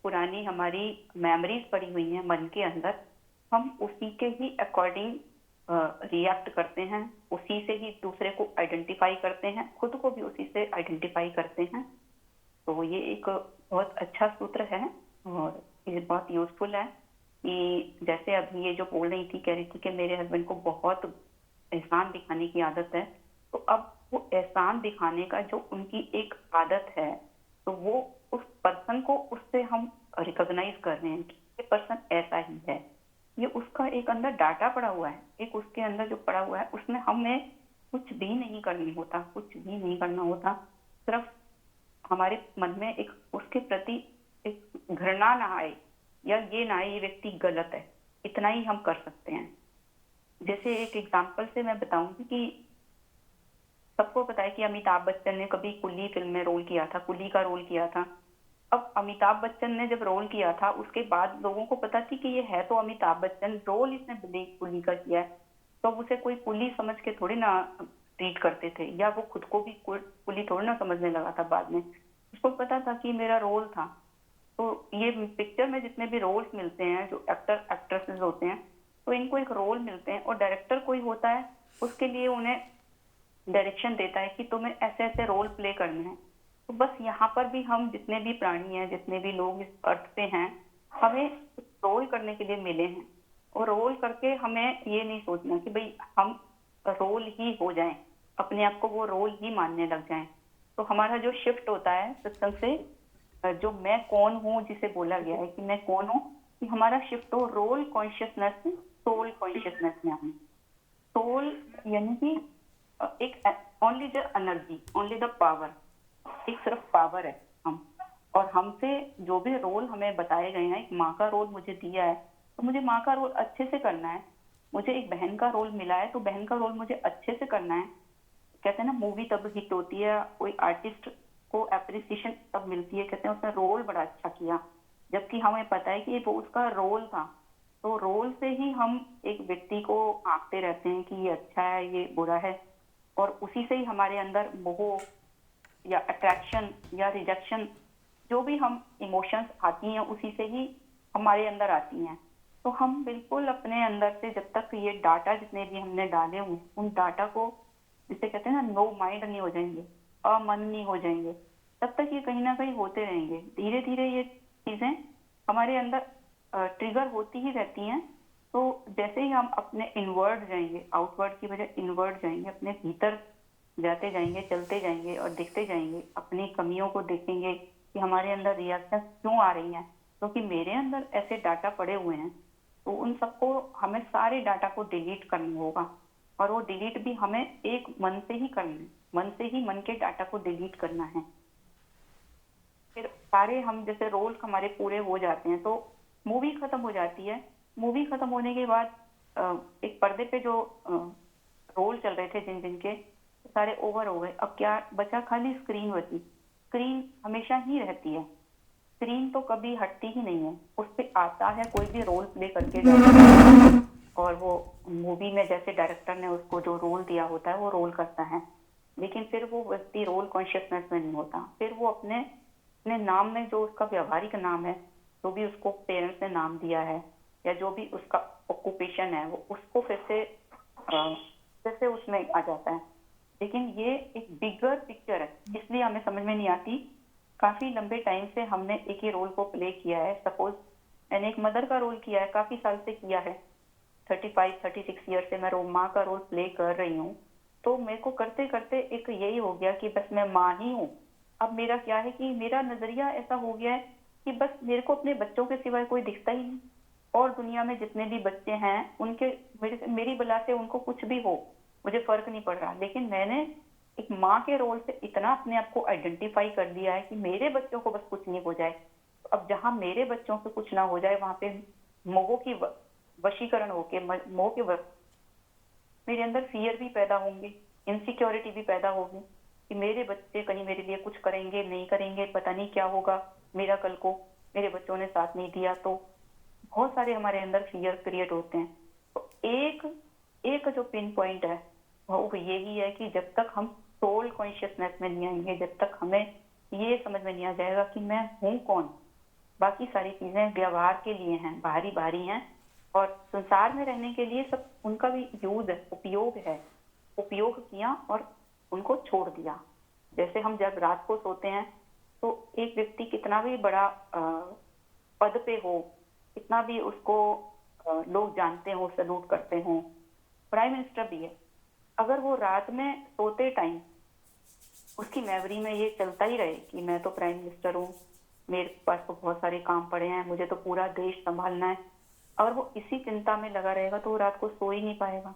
पुरानी हमारी मेमोरीज पड़ी हुई हैं मन के अंदर, हम उसी के ही अकॉर्डिंग रिएक्ट करते हैं, उसी से ही दूसरे को आइडेंटिफाई करते हैं, खुद को भी उसी से आइडेंटिफाई करते हैं। तो ये एक बहुत अच्छा सूत्र है और ये बहुत यूजफुल है कि जैसे अभी ये जो बोल रही थी, कह रही थी कि मेरे हस्बैंड को बहुत एहसान दिखाने की आदत है। तो अब वो एहसान दिखाने का जो उनकी एक आदत है, तो वो उस पर्सन को, उससे हम रिकॉग्नाइज कर रहे हैं कि ये पर्सन ऐसा ही है। ये उसका एक अंदर डाटा पड़ा हुआ है, एक उसके अंदर जो पड़ा हुआ है उसमें हमें कुछ भी नहीं करनी होता, कुछ भी नहीं करना होता। सिर्फ हमारे मन में एक उसके प्रति एक घृणा ना आए या ये ना आए ये व्यक्ति गलत है, इतना ही हम कर सकते हैं। जैसे एक एग्जांपल से मैं बताऊंगी कि सबको पता है कि अमिताभ बच्चन ने कभी कुली फिल्म में रोल किया था, कुली का रोल किया था। अब अमिताभ बच्चन ने जब रोल किया था उसके बाद लोगों को पता थी कि ये है तो अमिताभ बच्चन, रोल इसने कुली का किया है, तो उसे कोई कुली समझ के थोड़ी ना ट्रीट करते थे, या वो खुद को भी कुली थोड़ी ना समझने लगा था। बाद में उसको पता था कि मेरा रोल था। तो ये पिक्चर में जितने भी रोल्स मिलते हैं, जो एक्टर एक्ट्रेसेस होते हैं, तो इनको एक रोल मिलते हैं और डायरेक्टर कोई होता है, उसके लिए उन्हें डायरेक्शन देता है कि तुम्हें ऐसे ऐसे रोल प्ले करने हैं। तो बस यहाँ पर भी हम जितने भी प्राणी हैं, जितने भी लोग इस अर्थ पे हैं, हमें रोल करने के लिए मिले हैं। और रोल करके हमें ये नहीं सोचना कि भाई हम रोल ही हो जाएं, अपने आप को वो रोल ही मानने लग जाएं। तो हमारा जो शिफ्ट होता है सत्संग से, जो मैं कौन हूँ जिसे बोला गया है कि मैं कौन हूँ, कि हमारा शिफ्ट हो रोल कॉन्शियसनेस से सोल कॉन्शियसनेस में। हम सोल यानी कि एक only the energy, only the power, एक सिर्फ पावर है हम। और हमसे जो भी रोल हमें बताए गए हैं, एक माँ का रोल मुझे दिया है तो मुझे माँ का रोल अच्छे से करना है। मुझे एक बहन का रोल मिला है तो बहन का रोल मुझे अच्छे से करना है। कहते हैं ना, मूवी तब हिट होती है, कोई आर्टिस्ट को एप्रिसिएशन तब मिलती है, कहते हैं उसने रोल बड़ा अच्छा किया, जबकि हमें पता है कि वो उसका रोल था। तो रोल से ही हम एक व्यक्ति को आंकते रहते हैं कि ये अच्छा है, ये बुरा है, और उसी से ही हमारे अंदर मोह या अट्रैक्शन या रिजेक्शन, जो भी हम इमोशंस आती हैं उसी से ही हमारे अंदर आती हैं। तो हम बिल्कुल अपने अंदर से जब तक ये डाटा जितने भी हमने डाले हुए उन डाटा को, जिसे कहते हैं ना, नो माइंड नहीं हो जाएंगे, अमन नहीं हो जाएंगे, तब तक ये कहीं ना कहीं होते रहेंगे। धीरे धीरे ये चीजें हमारे अंदर ट्रिगर होती ही रहती हैं। तो जैसे ही हम अपने इनवर्ड जाएंगे, आउटवर्ड की बजाय इनवर्ड जाएंगे, अपने भीतर जाते जाएंगे, चलते जाएंगे और देखते जाएंगे, अपनी कमियों को देखेंगे कि हमारे अंदर रिएक्शन क्यों आ रही हैं, क्योंकि मेरे अंदर ऐसे डाटा पड़े हुए हैं। तो उन सबको हमें सारे डाटा को डिलीट करना होगा, और वो डिलीट भी हमें एक मन से ही करना है, मन से ही मन के डाटा को डिलीट करना है। फिर सारे हम जैसे रोल हमारे पूरे हो जाते हैं तो मूवी खत्म हो जाती है। मूवी खत्म होने के बाद एक पर्दे पे जो रोल चल रहे थे जिन जिन के, सारे ओवर हो गए। अब क्या बचा? खाली स्क्रीन बची। स्क्रीन हमेशा ही रहती है, स्क्रीन तो कभी हटती ही नहीं है। उस पे आता है, कोई भी रोल प्ले करके जाता है, और वो मूवी में जैसे डायरेक्टर ने उसको जो रोल दिया होता है वो रोल करता है। लेकिन फिर वो व्यक्ति रोल कॉन्शियसनेस में नहीं होता, फिर वो अपने अपने नाम में जो उसका व्यवहारिक नाम है, जो भी उसको पेरेंट्स ने नाम दिया है, या जो भी उसका ऑक्यूपेशन है, वो उसको फिर से उसमें आ जाता है। लेकिन ये एक बिगर पिक्चर है, इसलिए हमें समझ में नहीं आती। काफी लंबे टाइम से हमने एक ही रोल को प्ले किया है। सपोज मैंने एक मदर का रोल किया है, काफी साल से किया है, 35-36 ईयर से मैं माँ का रोल प्ले कर रही हूँ। तो मेरे को करते करते एक यही हो गया कि बस मैं माँ ही हूँ। अब मेरा क्या है कि मेरा नजरिया ऐसा हो गया है कि बस मेरे को अपने बच्चों के सिवाय कोई दिखता ही नहीं, और दुनिया में जितने भी बच्चे हैं उनके मेरी बला से उनको कुछ भी हो, मुझे फर्क नहीं पड़ रहा। लेकिन मैंने एक माँ के रोल से इतना अपने आप को आइडेंटिफाई कर लिया है कि मेरे बच्चों को बस कुछ नहीं हो जाए। तो अब जहां मेरे बच्चों से कुछ ना हो जाए, वहां पे मोह की वशीकरण होके मोह के मेरे अंदर फियर भी पैदा होंगे, इनसिक्योरिटी भी पैदा होगी कि मेरे बच्चे कहीं मेरे लिए कुछ करेंगे नहीं करेंगे, पता नहीं क्या होगा मेरा कल को, मेरे बच्चों ने साथ नहीं दिया। तो बहुत सारे हमारे अंदर फियर क्रिएट होते हैं। तो एक एक जो पिन पॉइंट है वो यही है कि जब तक हम सोल कॉन्शियसनेस में नहीं आएंगे, जब तक हमें ये समझ में नहीं आ जाएगा कि मैं हूँ कौन, बाकी सारी चीजें व्यवहार के लिए हैं, बाहरी बाहरी हैं, और संसार में रहने के लिए सब उनका भी यूज है, उपयोग है। उपयोग किया और उनको छोड़ दिया। जैसे हम जब रात को सोते हैं तो एक व्यक्ति कितना भी बड़ा पद पे हो, कितना भी उसको लोग जानते हो, सैल्यूट करते हो, प्राइम मिनिस्टर भी है, अगर वो रात में सोते टाइम उसकी मेमोरी में ये चलता ही रहे कि मैं तो प्राइम मिनिस्टर हूँ, मेरे पास तो बहुत सारे काम पड़े हैं, मुझे तो पूरा देश संभालना है, अगर वो इसी चिंता में लगा रहेगा तो वो रात को सो ही नहीं पाएगा।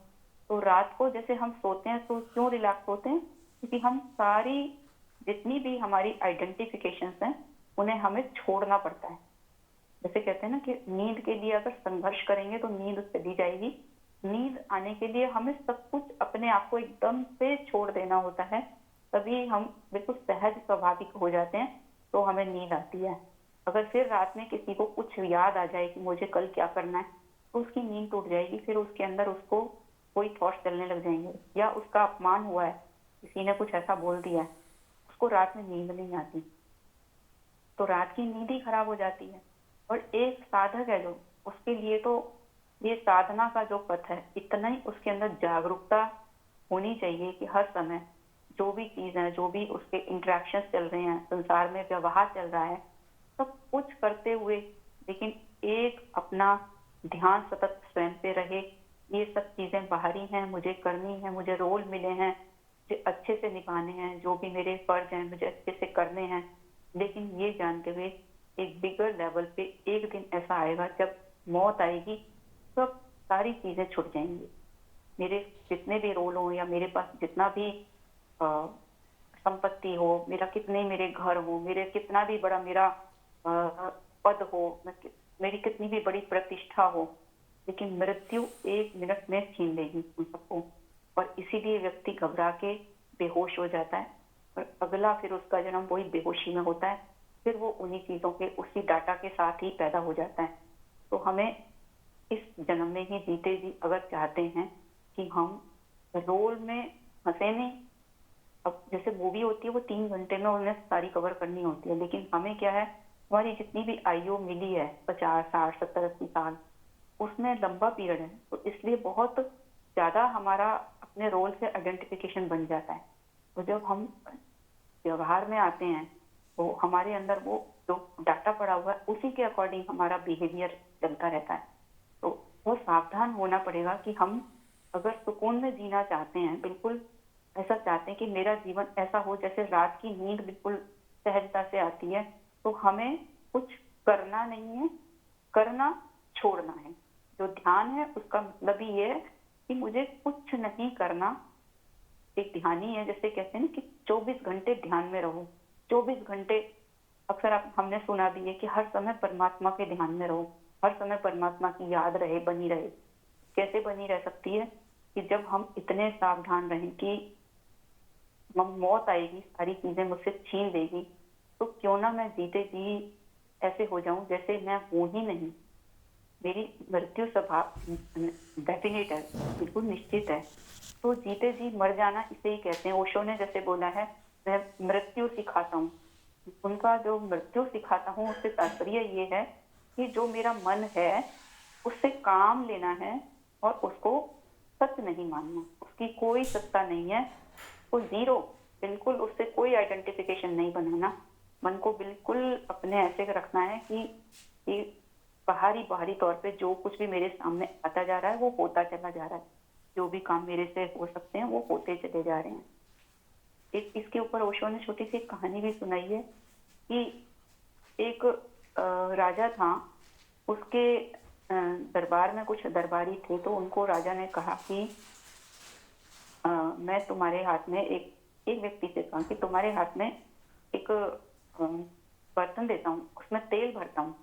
तो रात को जैसे हम सोते हैं तो क्यों रिलैक्स होते हैं, क्योंकि हम सारी जितनी भी हमारी आइडेंटिफिकेशंस हैं उन्हें हमें छोड़ना पड़ता है। जैसे कहते हैं ना कि नींद के लिए अगर संघर्ष करेंगे तो नींद चली जाएगी। नींद आने के लिए हमें सब कुछ अपने आप को एकदम से छोड़ देना होता है, तभी हम बिल्कुल सहज स्वाभाविक हो जाते हैं, तो हमें नींद आती है। अगर फिर रात में किसी को कुछ याद आ जाए कि मुझे कल क्या करना है, तो उसकी नींद टूट जाएगी, फिर उसके अंदर उसको कोई थॉट्स चलने लग जाएंगे, या उसका अपमान हुआ है, किसी ने कुछ ऐसा बोल दिया है, उसको रात में नींद नहीं आती, तो रात की नींद ही खराब हो जाती है। और एक साधक है जो, उसके लिए तो ये साधना का जो पथ है, इतना ही उसके अंदर जागरूकता होनी चाहिए कि हर समय जो भी चीज है, जो भी उसके इंटरेक्शन चल रहे हैं, संसार में व्यवहार चल रहा है, सब कुछ करते हुए लेकिन एक अपना ध्यान सतत स्वयं पे रहे। ये सब चीजें बाहरी हैं, मुझे करनी है, मुझे रोल मिले हैं, मुझे अच्छे से निभाने हैं, जो भी मेरे फर्ज हैं मुझे अच्छे से करने हैं। लेकिन ये जानते हुए एक बिगर लेवल पे एक दिन ऐसा आएगा जब मौत आएगी, सब सारी चीजें छूट जाएंगी। मेरे जितने भी रोल हो, या मेरे पास जितना भी संपत्ति हो, मेरे घर हो, मेरे कितना भी बड़ा मेरा पद हो, मेरी कितनी भी बड़ी प्रतिष्ठा हो, लेकिन मृत्यु एक मिनट में छीन लेगी उन सबको। और इसीलिए व्यक्ति घबरा के बेहोश हो जाता है, और अगला फिर उसका जन्म वही बेहोशी में होता है, फिर वो उन्हीं चीजों के उसी डाटा के साथ ही पैदा हो जाता है। तो हमें इस जन्म में ही जीते जी अगर चाहते हैं कि हम रोल में फंसे नहीं, अब जैसे मूवी होती है वो 3 घंटे में उन्हें सारी कवर करनी होती है, लेकिन हमें क्या है, हमारी जितनी भी आयु मिली है 50, 60, 70, 80 साल, उसमें लंबा पीरियड है, तो इसलिए बहुत ज्यादा हमारा अपने रोल से आइडेंटिफिकेशन बन जाता है। तो जब हम व्यवहार में आते हैं तो हमारे अंदर वो जो डाटा पड़ा हुआ है उसी के अकॉर्डिंग हमारा बिहेवियर चलता रहता है। तो बहुत सावधान होना पड़ेगा कि हम अगर सुकून में जीना चाहते हैं, बिल्कुल ऐसा चाहते हैं कि मेरा जीवन ऐसा हो जैसे रात की नींद बिल्कुल सहजता से आती है, तो हमें कुछ करना नहीं है, करना छोड़ना है। जो ध्यान है उसका मतलब ही ये है कि मुझे कुछ नहीं करना। एक ध्यानी है, जैसे कहते हैं ना कि 24 घंटे ध्यान में रहो, 24 घंटे। अक्सर हमने सुना भी है कि हर समय परमात्मा के ध्यान में रहो, हर समय परमात्मा की याद रहे, बनी रहे। कैसे बनी रह सकती है कि जब हम इतने सावधान रहें कि मौत आएगी, सारी चीजें मुझसे छीन लेगी, तो क्यों ना मैं जीते जी ऐसे हो जाऊं जैसे मैं हूं ही नहीं। मेरी मृत्यु स्वभाव डेफिनेट है, बिल्कुल निश्चित है। तो जीते जी मर जाना इसे ही कहते हैं। ओशो ने जैसे बोला है, मैं मृत्यु सिखाता हूँ, उनका जो मृत्यु सिखाता हूँ उससे तात्पर्य ये है कि जो मेरा मन है उससे काम लेना है और उसको सत्य नहीं मानना, उसकी कोई सत्ता नहीं है, वो जीरो, बिल्कुल उससे कोई आइडेंटिफिकेशन नहीं बनाना। मन को बिल्कुल अपने ऐसे रखना है कि बाहरी तौर पे जो कुछ भी मेरे सामने आता जा रहा है वो होता चला जा रहा है, जो भी काम मेरे से हो सकते हैं वो होते चले जा रहे हैं। इसके ऊपर ओशो ने छोटी सी एक कहानी भी सुनाई है कि एक राजा था, उसके दरबार में कुछ दरबारी थे, तो उनको राजा ने कहा कि मैं तुम्हारे हाथ में एक व्यक्ति से कहा कि तुम्हारे हाथ में एक बर्तन देता हूँ, उसमें तेल भरता हूँ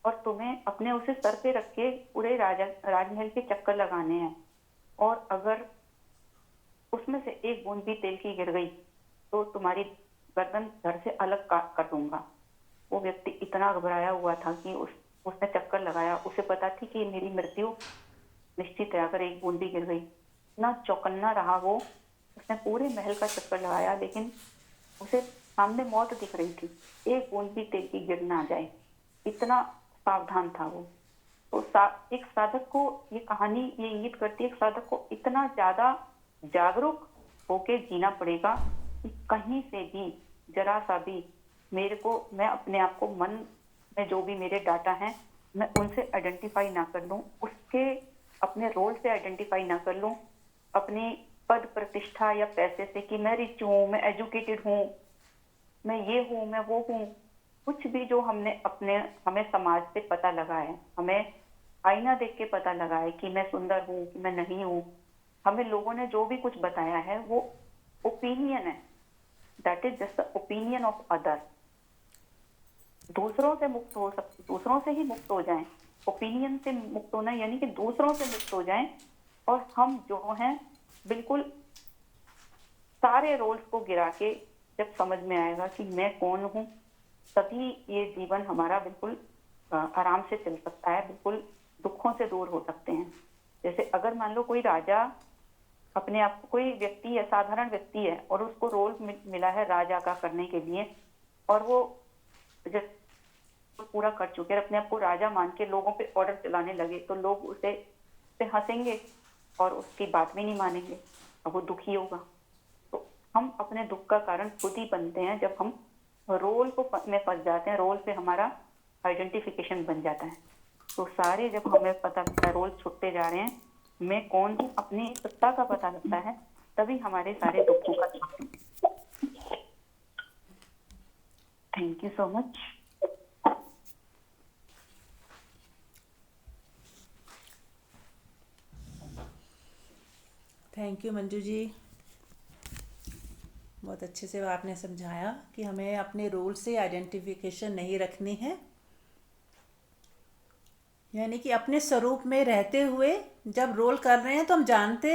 और तुम्हें अपने उसे सर पे रख के पूरे राजमहल के चक्कर लगाने हैं, और अगर उसमें से एक बूंद भी तेल की गिर गई तो तुम्हारी गर्दन धड़ से अलग कर दूंगा। वो व्यक्ति इतना घबराया हुआ था कि उसने चक्कर लगाया, उसे पता थी कि मेरी मृत्यु निश्चित है अगर एक बूंद भी गिर गई। इतना चौकन्ना रहा वो, उसने पूरे महल का चक्कर लगाया लेकिन उसे सामने मौत दिख रही थी, एक बूंद भी तेल की गिर ना जाए, इतना सावधान था वो। तो एक साधक को ये कहानी ये इंगित करती है, एक साधक को इतना ज्यादा जागरूक होके जीना पड़ेगा कि कहीं से भी जरा सा भी मैं अपने आप को मन में जो भी मेरे डाटा हैं मैं उनसे आइडेंटिफाई ना कर लूं, उसके अपने रोल से आइडेंटिफाई ना कर लूं, अपनी पद प्रतिष्ठा या पैसे से कि मैं रिच हूँ, मैं एजुकेटेड हूँ, मैं ये हूँ, मैं वो हूँ। कुछ भी जो हमें समाज से पता लगा है, हमें आईना देख के पता लगा है कि मैं सुंदर हूँ कि मैं नहीं हूँ, हमें लोगों ने जो भी कुछ बताया है वो ओपिनियन है, that is just the opinion of other. दूसरों से ही मुक्त हो जाएं। ओपिनियन से मुक्त होना यानी कि दूसरों से मुक्त हो जाएं और हम जो हैं बिल्कुल सारे रोल्स को गिरा के जब समझ में आएगा कि मैं कौन हूँ, तभी ये जीवन हमारा बिल्कुल आराम से चल सकता है, बिल्कुल दुखों से दूर हो सकते हैं। जैसे अगर मान लो कोई राजा अपने आप को, कोई व्यक्ति है, साधारण व्यक्ति है और उसको रोल मिला है राजा का करने के लिए, और वो जब पूरा कर चुके अपने आप को राजा मान के लोगों पे ऑर्डर चलाने लगे, तो लोग उसे हंसेंगे और उसकी बात भी नहीं मानेंगे और वो दुखी होगा। तो हम अपने दुख का कारण खुद ही बनते हैं जब हम रोल में फंस जाते हैं, रोल पे हमारा आइडेंटिफिकेशन बन जाता है। तो सारे जब हमें पता लगता है रोल छूटते जा रहे हैं, मैं कौन हूँ, अपनी सत्ता का पता लगता है, तभी हमारे सारे दुखों का। Thank you so much. Thank you Manju ji, बहुत अच्छे से आपने समझाया कि हमें अपने रोल से आइडेंटिफिकेशन नहीं रखनी है, यानी कि अपने स्वरूप में रहते हुए जब रोल कर रहे हैं तो हम जानते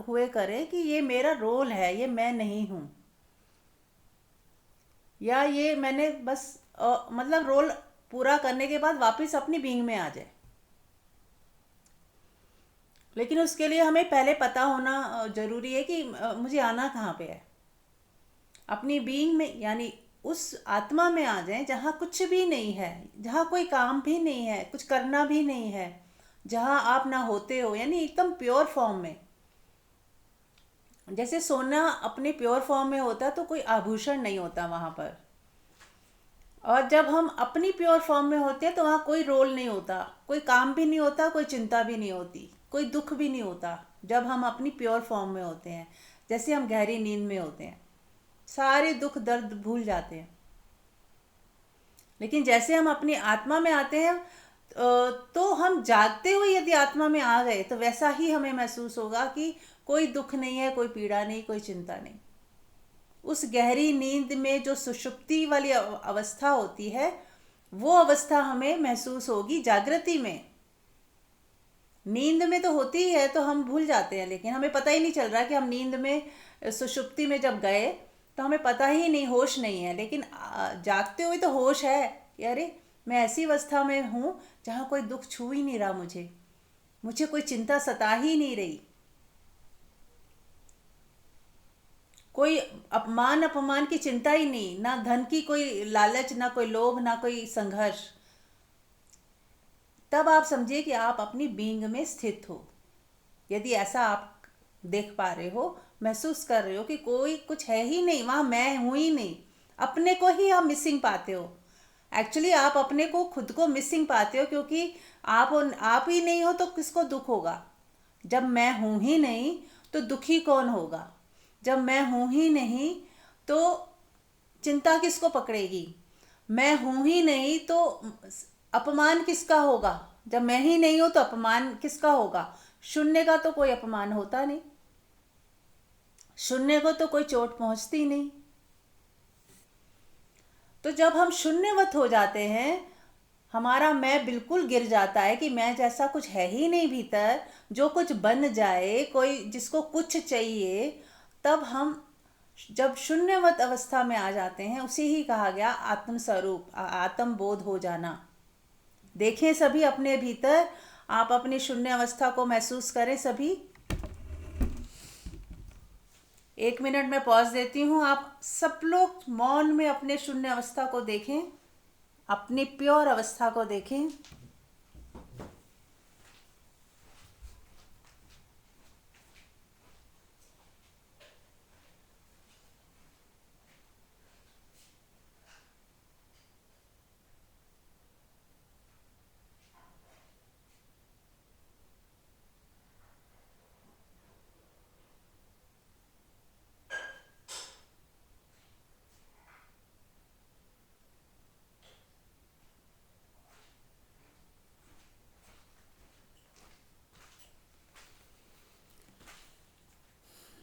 हुए करें कि ये मेरा रोल है, ये मैं नहीं हूँ, या ये मैंने बस मतलब रोल पूरा करने के बाद वापस अपनी बीइंग में आ जाए। लेकिन उसके लिए हमें पहले पता होना ज़रूरी है कि मुझे आना कहाँ पे है। अपनी बीइंग में यानी उस आत्मा में आ जाएं जहाँ कुछ भी नहीं है, जहाँ कोई काम भी नहीं है, कुछ करना भी नहीं है, जहाँ आप ना होते हो, यानी एकदम प्योर फॉर्म में। जैसे सोना अपने प्योर फॉर्म में होता तो कोई आभूषण नहीं होता वहाँ पर, और जब हम अपनी प्योर फॉर्म में होते हैं तो वहाँ कोई रोल नहीं होता, कोई काम भी नहीं होता, कोई चिंता भी नहीं होती, कोई दुख भी नहीं होता। जब हम अपनी प्योर फॉर्म में होते हैं, जैसे हम गहरी नींद में होते हैं, सारे दुख दर्द भूल जाते हैं। लेकिन जैसे हम अपनी आत्मा में आते हैं तो हम जागते हुए यदि आत्मा में आ गए तो वैसा ही हमें महसूस होगा कि कोई दुख नहीं है, कोई पीड़ा नहीं, कोई चिंता नहीं। उस गहरी नींद में जो सुषुप्ति वाली अवस्था होती है, वो अवस्था हमें महसूस होगी जागृति में। नींद में तो होती ही है तो हम भूल जाते हैं, लेकिन हमें पता ही नहीं चल रहा कि हम नींद में सुषुप्ति में जब गए तो हमें पता ही नहीं, होश नहीं है। लेकिन जागते हुए तो होश है कि अरे मैं ऐसी अवस्था में हूँ जहाँ कोई दुख छू ही नहीं रहा, मुझे कोई चिंता सता ही नहीं रही। कोई अपमान अपमान की चिंता ही नहीं, ना धन की कोई लालच, ना कोई लोभ, ना कोई संघर्ष। तब आप समझिए कि आप अपनी बीइंग में स्थित हो। यदि ऐसा आप देख पा रहे हो, महसूस कर रहे हो कि कोई कुछ है ही नहीं, वहाँ मैं हूँ ही नहीं, अपने को ही आप मिसिंग पाते हो। एक्चुअली आप अपने को, खुद को मिसिंग पाते हो, क्योंकि आप ही नहीं हो तो किसको दुख होगा। जब मैं हूँ ही नहीं तो दुखी कौन होगा। जब मैं हूँ ही नहीं तो चिंता किसको पकड़ेगी। मैं हूँ ही नहीं तो अपमान किसका होगा। जब मैं ही नहीं हूँ तो अपमान किसका होगा। शून्य का तो कोई अपमान होता नहीं, शून्य को तो कोई चोट पहुंचती नहीं। तो जब हम शून्यवत हो जाते हैं, हमारा मैं बिल्कुल गिर जाता है कि मैं जैसा कुछ है ही नहीं भीतर, जो कुछ बन जाए, कोई जिसको कुछ चाहिए, तब हम जब शून्यवत अवस्था में आ जाते हैं, उसे ही कहा गया आत्म स्वरूप, आत्म बोध हो जाना। देखें सभी अपने भीतर, आप अपनी शून्य अवस्था को महसूस करें सभी। 1 मिनट में पॉज देती हूँ, आप सब लोग मौन में अपने शून्य अवस्था को देखें, अपनी प्योर अवस्था को देखें।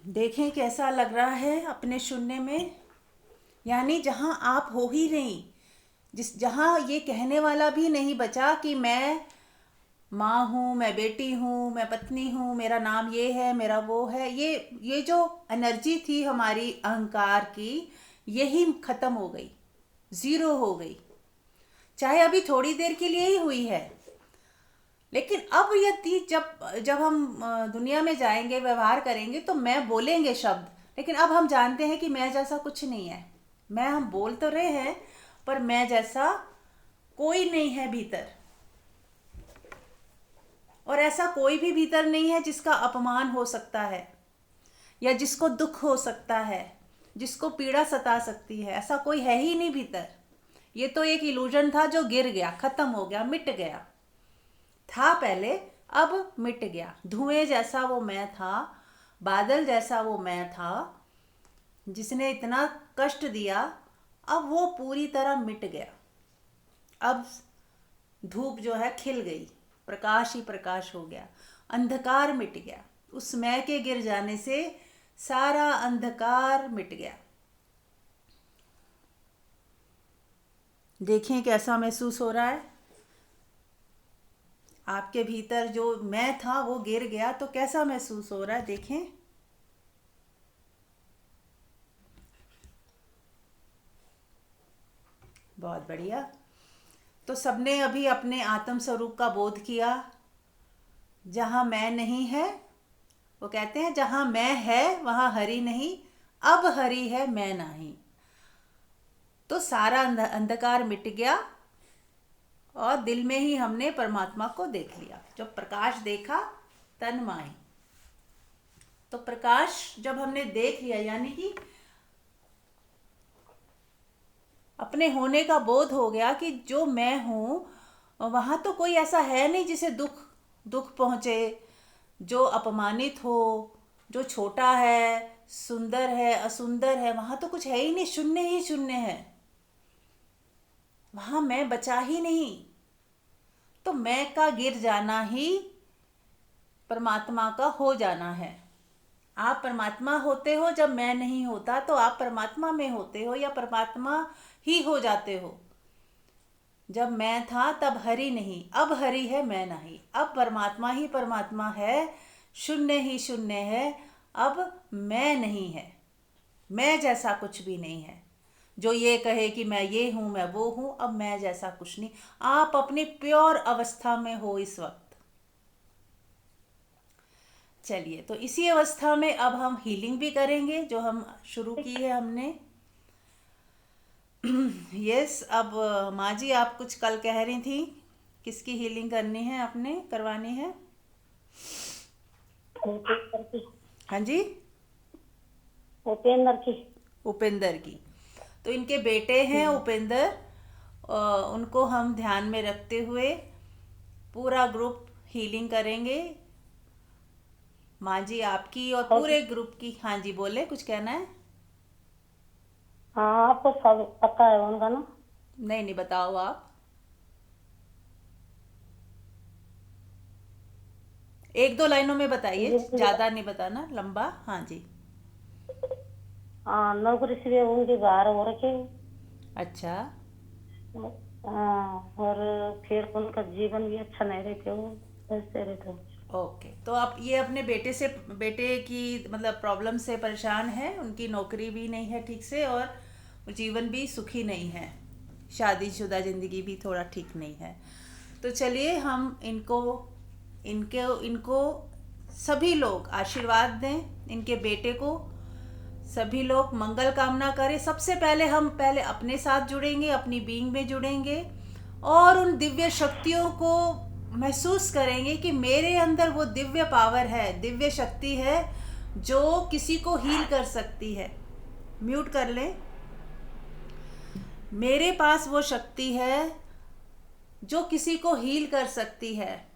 देखें कैसा लग रहा है अपने शून्य में, यानी जहाँ आप हो ही नहीं, जहाँ ये कहने वाला भी नहीं बचा कि मैं माँ हूँ, मैं बेटी हूँ, मैं पत्नी हूँ, मेरा नाम ये है, मेरा वो है। ये जो एनर्जी थी हमारी अहंकार की, यही खत्म हो गई, ज़ीरो हो गई। चाहे अभी थोड़ी देर के लिए ही हुई है, लेकिन अब यदि जब हम दुनिया में जाएंगे, व्यवहार करेंगे, तो मैं बोलेंगे शब्द, लेकिन अब हम जानते हैं कि मैं जैसा कुछ नहीं है। मैं हम बोल तो रहे हैं, पर मैं जैसा कोई नहीं है भीतर। और ऐसा कोई भी भीतर नहीं है जिसका अपमान हो सकता है, या जिसको दुख हो सकता है, जिसको पीड़ा सता सकती है। ऐसा कोई है ही नहीं भीतर। ये तो एक इल्यूजन था जो गिर गया, खत्म हो गया, मिट गया। था पहले, अब मिट गया। धुएं जैसा वो मैं था, बादल जैसा वो मैं था, जिसने इतना कष्ट दिया, अब वो पूरी तरह मिट गया। अब धूप जो है खिल गई, प्रकाश ही प्रकाश हो गया, अंधकार मिट गया। उस मैं के गिर जाने से सारा अंधकार मिट गया। देखें कैसा महसूस हो रहा है। आपके भीतर जो मैं था वो गिर गया, तो कैसा महसूस हो रहा है देखें। बहुत बढ़िया। तो सबने अभी अपने आत्म स्वरूप का बोध किया। जहाँ मैं नहीं है, वो कहते हैं जहाँ मैं है वहाँ हरि नहीं, अब हरि है मैं नहीं। तो सारा अंधकार मिट गया और दिल में ही हमने परमात्मा को देख लिया। जब प्रकाश देखा तन माही, तो प्रकाश जब हमने देख लिया, यानी कि अपने होने का बोध हो गया कि जो मैं हूँ वहाँ तो कोई ऐसा है नहीं जिसे दुख पहुँचे, जो अपमानित हो, जो छोटा है, सुंदर है, असुंदर है, वहाँ तो कुछ है ही नहीं, शून्य ही शून्य है। वहाँ मैं बचा ही नहीं। तो मैं का गिर जाना ही परमात्मा का हो जाना है। आप परमात्मा होते हो जब मैं नहीं होता, तो आप परमात्मा में होते हो या परमात्मा ही हो जाते हो। जब मैं था तब हरि नहीं, अब हरि है मैं नहीं। अब परमात्मा ही परमात्मा है, शून्य ही शून्य है, अब मैं नहीं है। मैं जैसा कुछ भी नहीं है जो ये कहे कि मैं ये हूँ, मैं वो हूँ। अब मैं जैसा कुछ नहीं। आप अपनी प्योर अवस्था में हो इस वक्त। चलिए, तो इसी अवस्था में अब हम हीलिंग भी करेंगे जो हम शुरू की है हमने। यस, अब माँ जी आप कुछ कल कह रही थी, किसकी हीलिंग करनी है, आपने करवानी है? उपेंद्र की। हाँ जी, उपेंद्र की। उपेंद्र की। तो इनके बेटे हैं उपेंद्र, उनको हम ध्यान में रखते हुए पूरा ग्रुप हीलिंग करेंगे। माँ जी आपकी और पूरे ग्रुप की। हाँ जी, बोले, कुछ कहना है? हाँ, आपको सब पता है उनका ना। नहीं नहीं, बताओ आप। एक दो लाइनों में बताइए, ज्यादा नहीं बताना, लंबा। हाँ जी। हाँ, नौकरी से उनकी बाहर हो रखी। अच्छा। हाँ, और फिर उनका जीवन भी अच्छा नहीं रहते, वो ऐसे रहते। ओके, तो आप ये अपने बेटे की मतलब प्रॉब्लम से परेशान है, उनकी नौकरी भी नहीं है ठीक से और जीवन भी सुखी नहीं है, शादीशुदा जिंदगी भी थोड़ा ठीक नहीं है। तो चलिए हम इनको इनको सभी लोग आशीर्वाद दें, इनके बेटे को सभी लोग मंगल कामना करें। सबसे पहले हम अपने साथ जुड़ेंगे, अपनी बीइंग में जुड़ेंगे और उन दिव्य शक्तियों को महसूस करेंगे कि मेरे अंदर वो दिव्य पावर है, दिव्य शक्ति है जो किसी को हील कर सकती है। म्यूट कर लें। मेरे पास वो शक्ति है जो किसी को हील कर सकती है।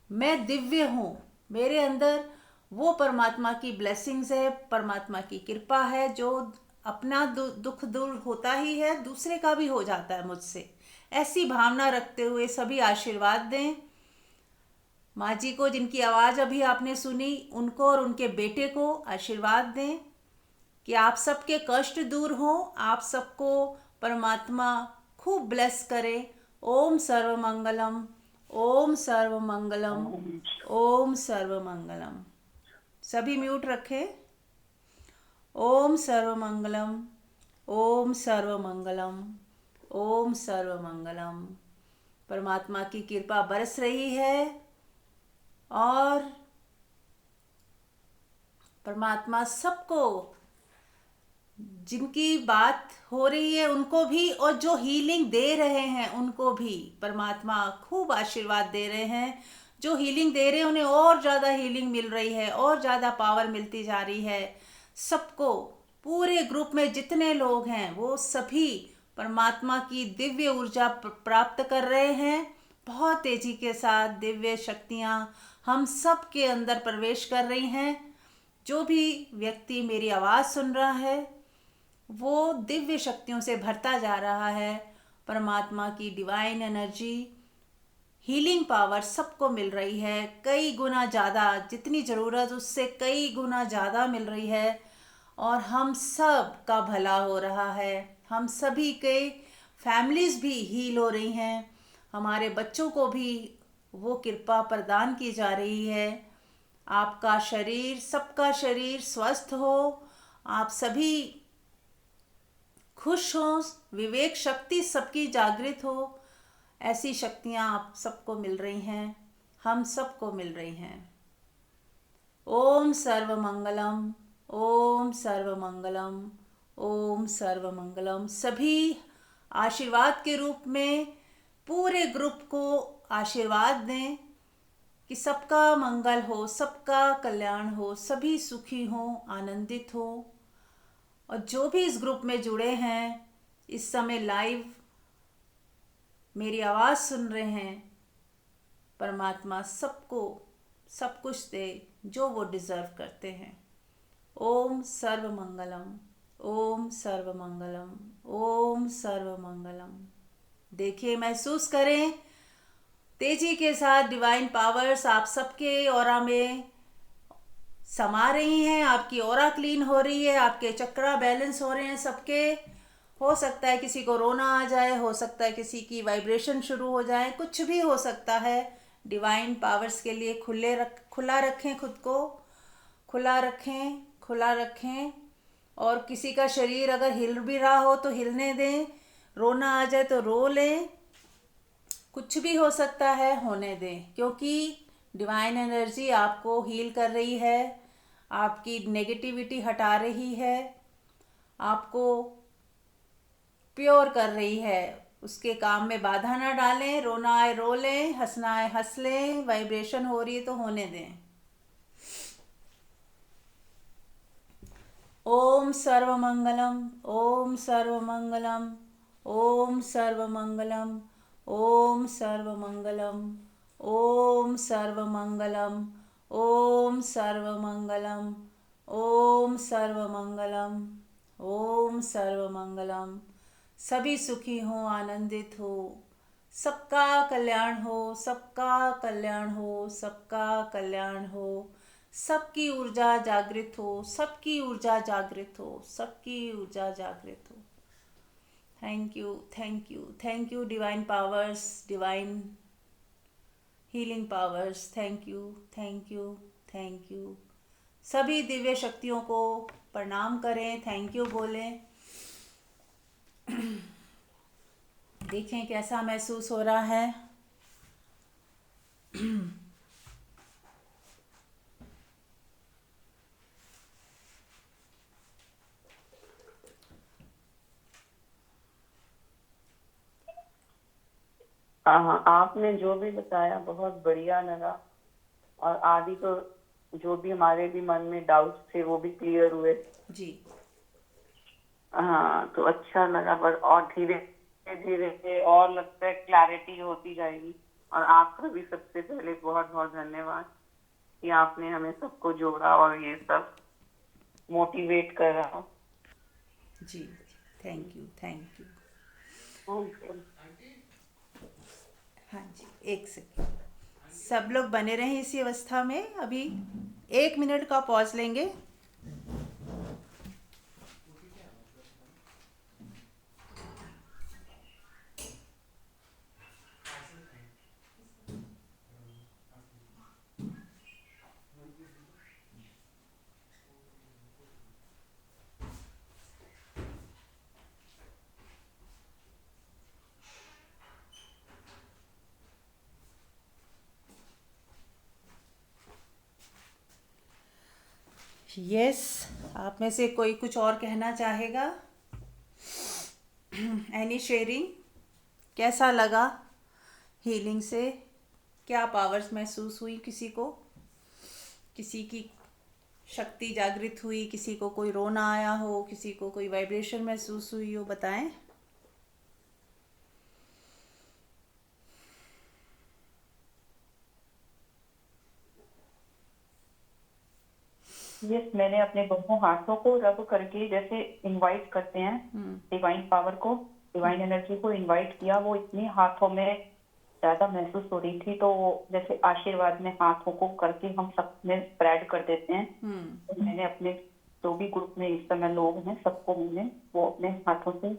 मैं दिव्य हूँ, मेरे अंदर वो परमात्मा की ब्लेसिंग्स है, परमात्मा की कृपा है, जो अपना दुख दूर होता ही है, दूसरे का भी हो जाता है मुझसे। ऐसी भावना रखते हुए सभी आशीर्वाद दें। माँ जी को, जिनकी आवाज़ अभी आपने सुनी, उनको और उनके बेटे को आशीर्वाद दें कि आप सबके कष्ट दूर हों, आप सबको परमात्मा खूब ब्लेस करे। ओम सर्वमंगलम, ओम सर्वमंगलम, ओम सर्वमंगलम। सभी म्यूट रखें। ओम सर्वमंगलम, ओम सर्वमंगलम, ओम सर्वमंगलम। परमात्मा की कृपा बरस रही है और परमात्मा सबको, जिनकी बात हो रही है उनको भी और जो हीलिंग दे रहे हैं उनको भी परमात्मा खूब आशीर्वाद दे रहे हैं। जो हीलिंग दे रहे हैं उन्हें और ज़्यादा हीलिंग मिल रही है, और ज़्यादा पावर मिलती जा रही है। सबको, पूरे ग्रुप में जितने लोग हैं वो सभी परमात्मा की दिव्य ऊर्जा प्राप्त कर रहे हैं। बहुत तेजी के साथ दिव्य शक्तियाँ हम सब के अंदर प्रवेश कर रही हैं। जो भी व्यक्ति मेरी आवाज़ सुन रहा है वो दिव्य शक्तियों से भरता जा रहा है। परमात्मा की डिवाइन एनर्जी, हीलिंग पावर सबको मिल रही है, कई गुना ज़्यादा, जितनी ज़रूरत उससे कई गुना ज़्यादा मिल रही है और हम सब का भला हो रहा है। हम सभी के फैमिलीज़ भी हील हो रही हैं, हमारे बच्चों को भी वो कृपा प्रदान की जा रही है। आपका शरीर, सबका शरीर स्वस्थ हो, आप सभी खुश हो, विवेक शक्ति सबकी जागृत हो। ऐसी शक्तियाँ आप सबको मिल रही हैं, हम सबको मिल रही हैं। ओम सर्वमंगलम, ओम सर्वमंगलम, ओम सर्वमंगलम। सभी आशीर्वाद के रूप में पूरे ग्रुप को आशीर्वाद दें कि सबका मंगल हो, सबका कल्याण हो, सभी सुखी हों, आनंदित हो। और जो भी इस ग्रुप में जुड़े हैं, इस समय लाइव मेरी आवाज़ सुन रहे हैं, परमात्मा सबको सब कुछ दे जो वो डिज़र्व करते हैं। ओम सर्वमंगलम, ओम सर्वमंगलम, ओम सर्वमंगलम। देखिए, महसूस करें तेजी के साथ डिवाइन पावर्स आप सबके ऑरा में समा रही हैं। आपकी ऑरा क्लीन हो रही है, आपके चक्रा बैलेंस हो रहे हैं सबके। हो सकता है किसी को रोना आ जाए, हो सकता है किसी की वाइब्रेशन शुरू हो जाए, कुछ भी हो सकता है। डिवाइन पावर्स के लिए खुला रखें, खुद को खुला रखें, खुला रखें। और किसी का शरीर अगर हिल भी रहा हो तो हिलने दें, रोना आ जाए तो रो लें, कुछ भी हो सकता है, होने दें, क्योंकि डिवाइन एनर्जी आपको हील कर रही है, आपकी नेगेटिविटी हटा रही है, आपको प्योर कर रही है। उसके काम में बाधा ना डालें, रोना आए रो लें, हंसना आए हंस लें, वाइब्रेशन हो रही है तो होने दें। ओम सर्वमंगलम, ओम सर्वमंगलम, ओम सर्वमंगलम, ओम सर्वमंगलम, ओम सर्वमंगलम, ओम सर्वमंगलम, ओम सर्वमंगलम, ओम सर्वमंगलम। सभी सुखी हो, आनंदित हो, सबका कल्याण हो, सबका कल्याण हो, सबका कल्याण हो, सबकी ऊर्जा जागृत हो, सबकी ऊर्जा जागृत हो, सबकी ऊर्जा जागृत हो। Thank you, thank you, thank you divine powers, divine healing powers. Thank you, thank you, thank you. सभी दिव्य शक्तियों को प्रणाम करें, थैंक यू बोलें। देखें कैसा महसूस हो रहा है। हाँ, आपने जो भी बताया बहुत बढ़िया लगा, और आदि तो जो भी हमारे भी मन में डाउट्स थे वो भी क्लियर हुए। जी हाँ, तो अच्छा लगा, पर और धीरे धीरे और लगता है क्लैरिटी होती जाएगी। और आपका भी सबसे पहले बहुत बहुत धन्यवाद कि आपने हमें सबको जोड़ा और ये सब मोटिवेट करा। जी, थैंक यू, थैंक यू। हाँ जी, एक सेकेंड, सब लोग बने रहें इसी अवस्था में। अभी 1 मिनट का पॉज लेंगे। यस, आप में से कोई कुछ और कहना चाहेगा? Any sharing? कैसा लगा हीलिंग से? क्या पावर्स महसूस हुई किसी को? किसी की शक्ति जागृत हुई, किसी को कोई रोना आया हो, किसी को कोई वाइब्रेशन महसूस हुई हो, बताएं। यस, मैंने अपने दोनों हाथों को रब करके जैसे इनवाइट करते हैं डिवाइन पावर को, डिवाइन एनर्जी को इनवाइट किया। वो इतनी हाथों में ज्यादा महसूस हो रही थी, तो वो जैसे आशीर्वाद में हाथों को करके हम सब में स्प्रेड कर देते हैं। तो मैंने अपने जो भी ग्रुप में इस समय लोग हैं सबको मैंने वो अपने हाथों से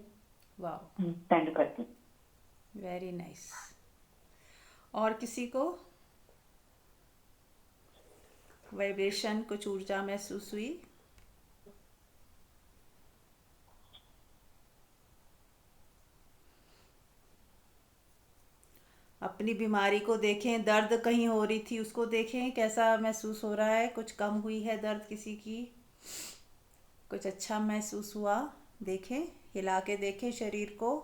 वाह, सेंड कर दी। Very nice. और किसी को वाइब्रेशन, कुछ ऊर्जा महसूस हुई? अपनी बीमारी को देखें, दर्द कहीं हो रही थी उसको देखें, कैसा महसूस हो रहा है? कुछ कम हुई है दर्द किसी की? कुछ अच्छा महसूस हुआ? देखें, हिला के देखें शरीर को।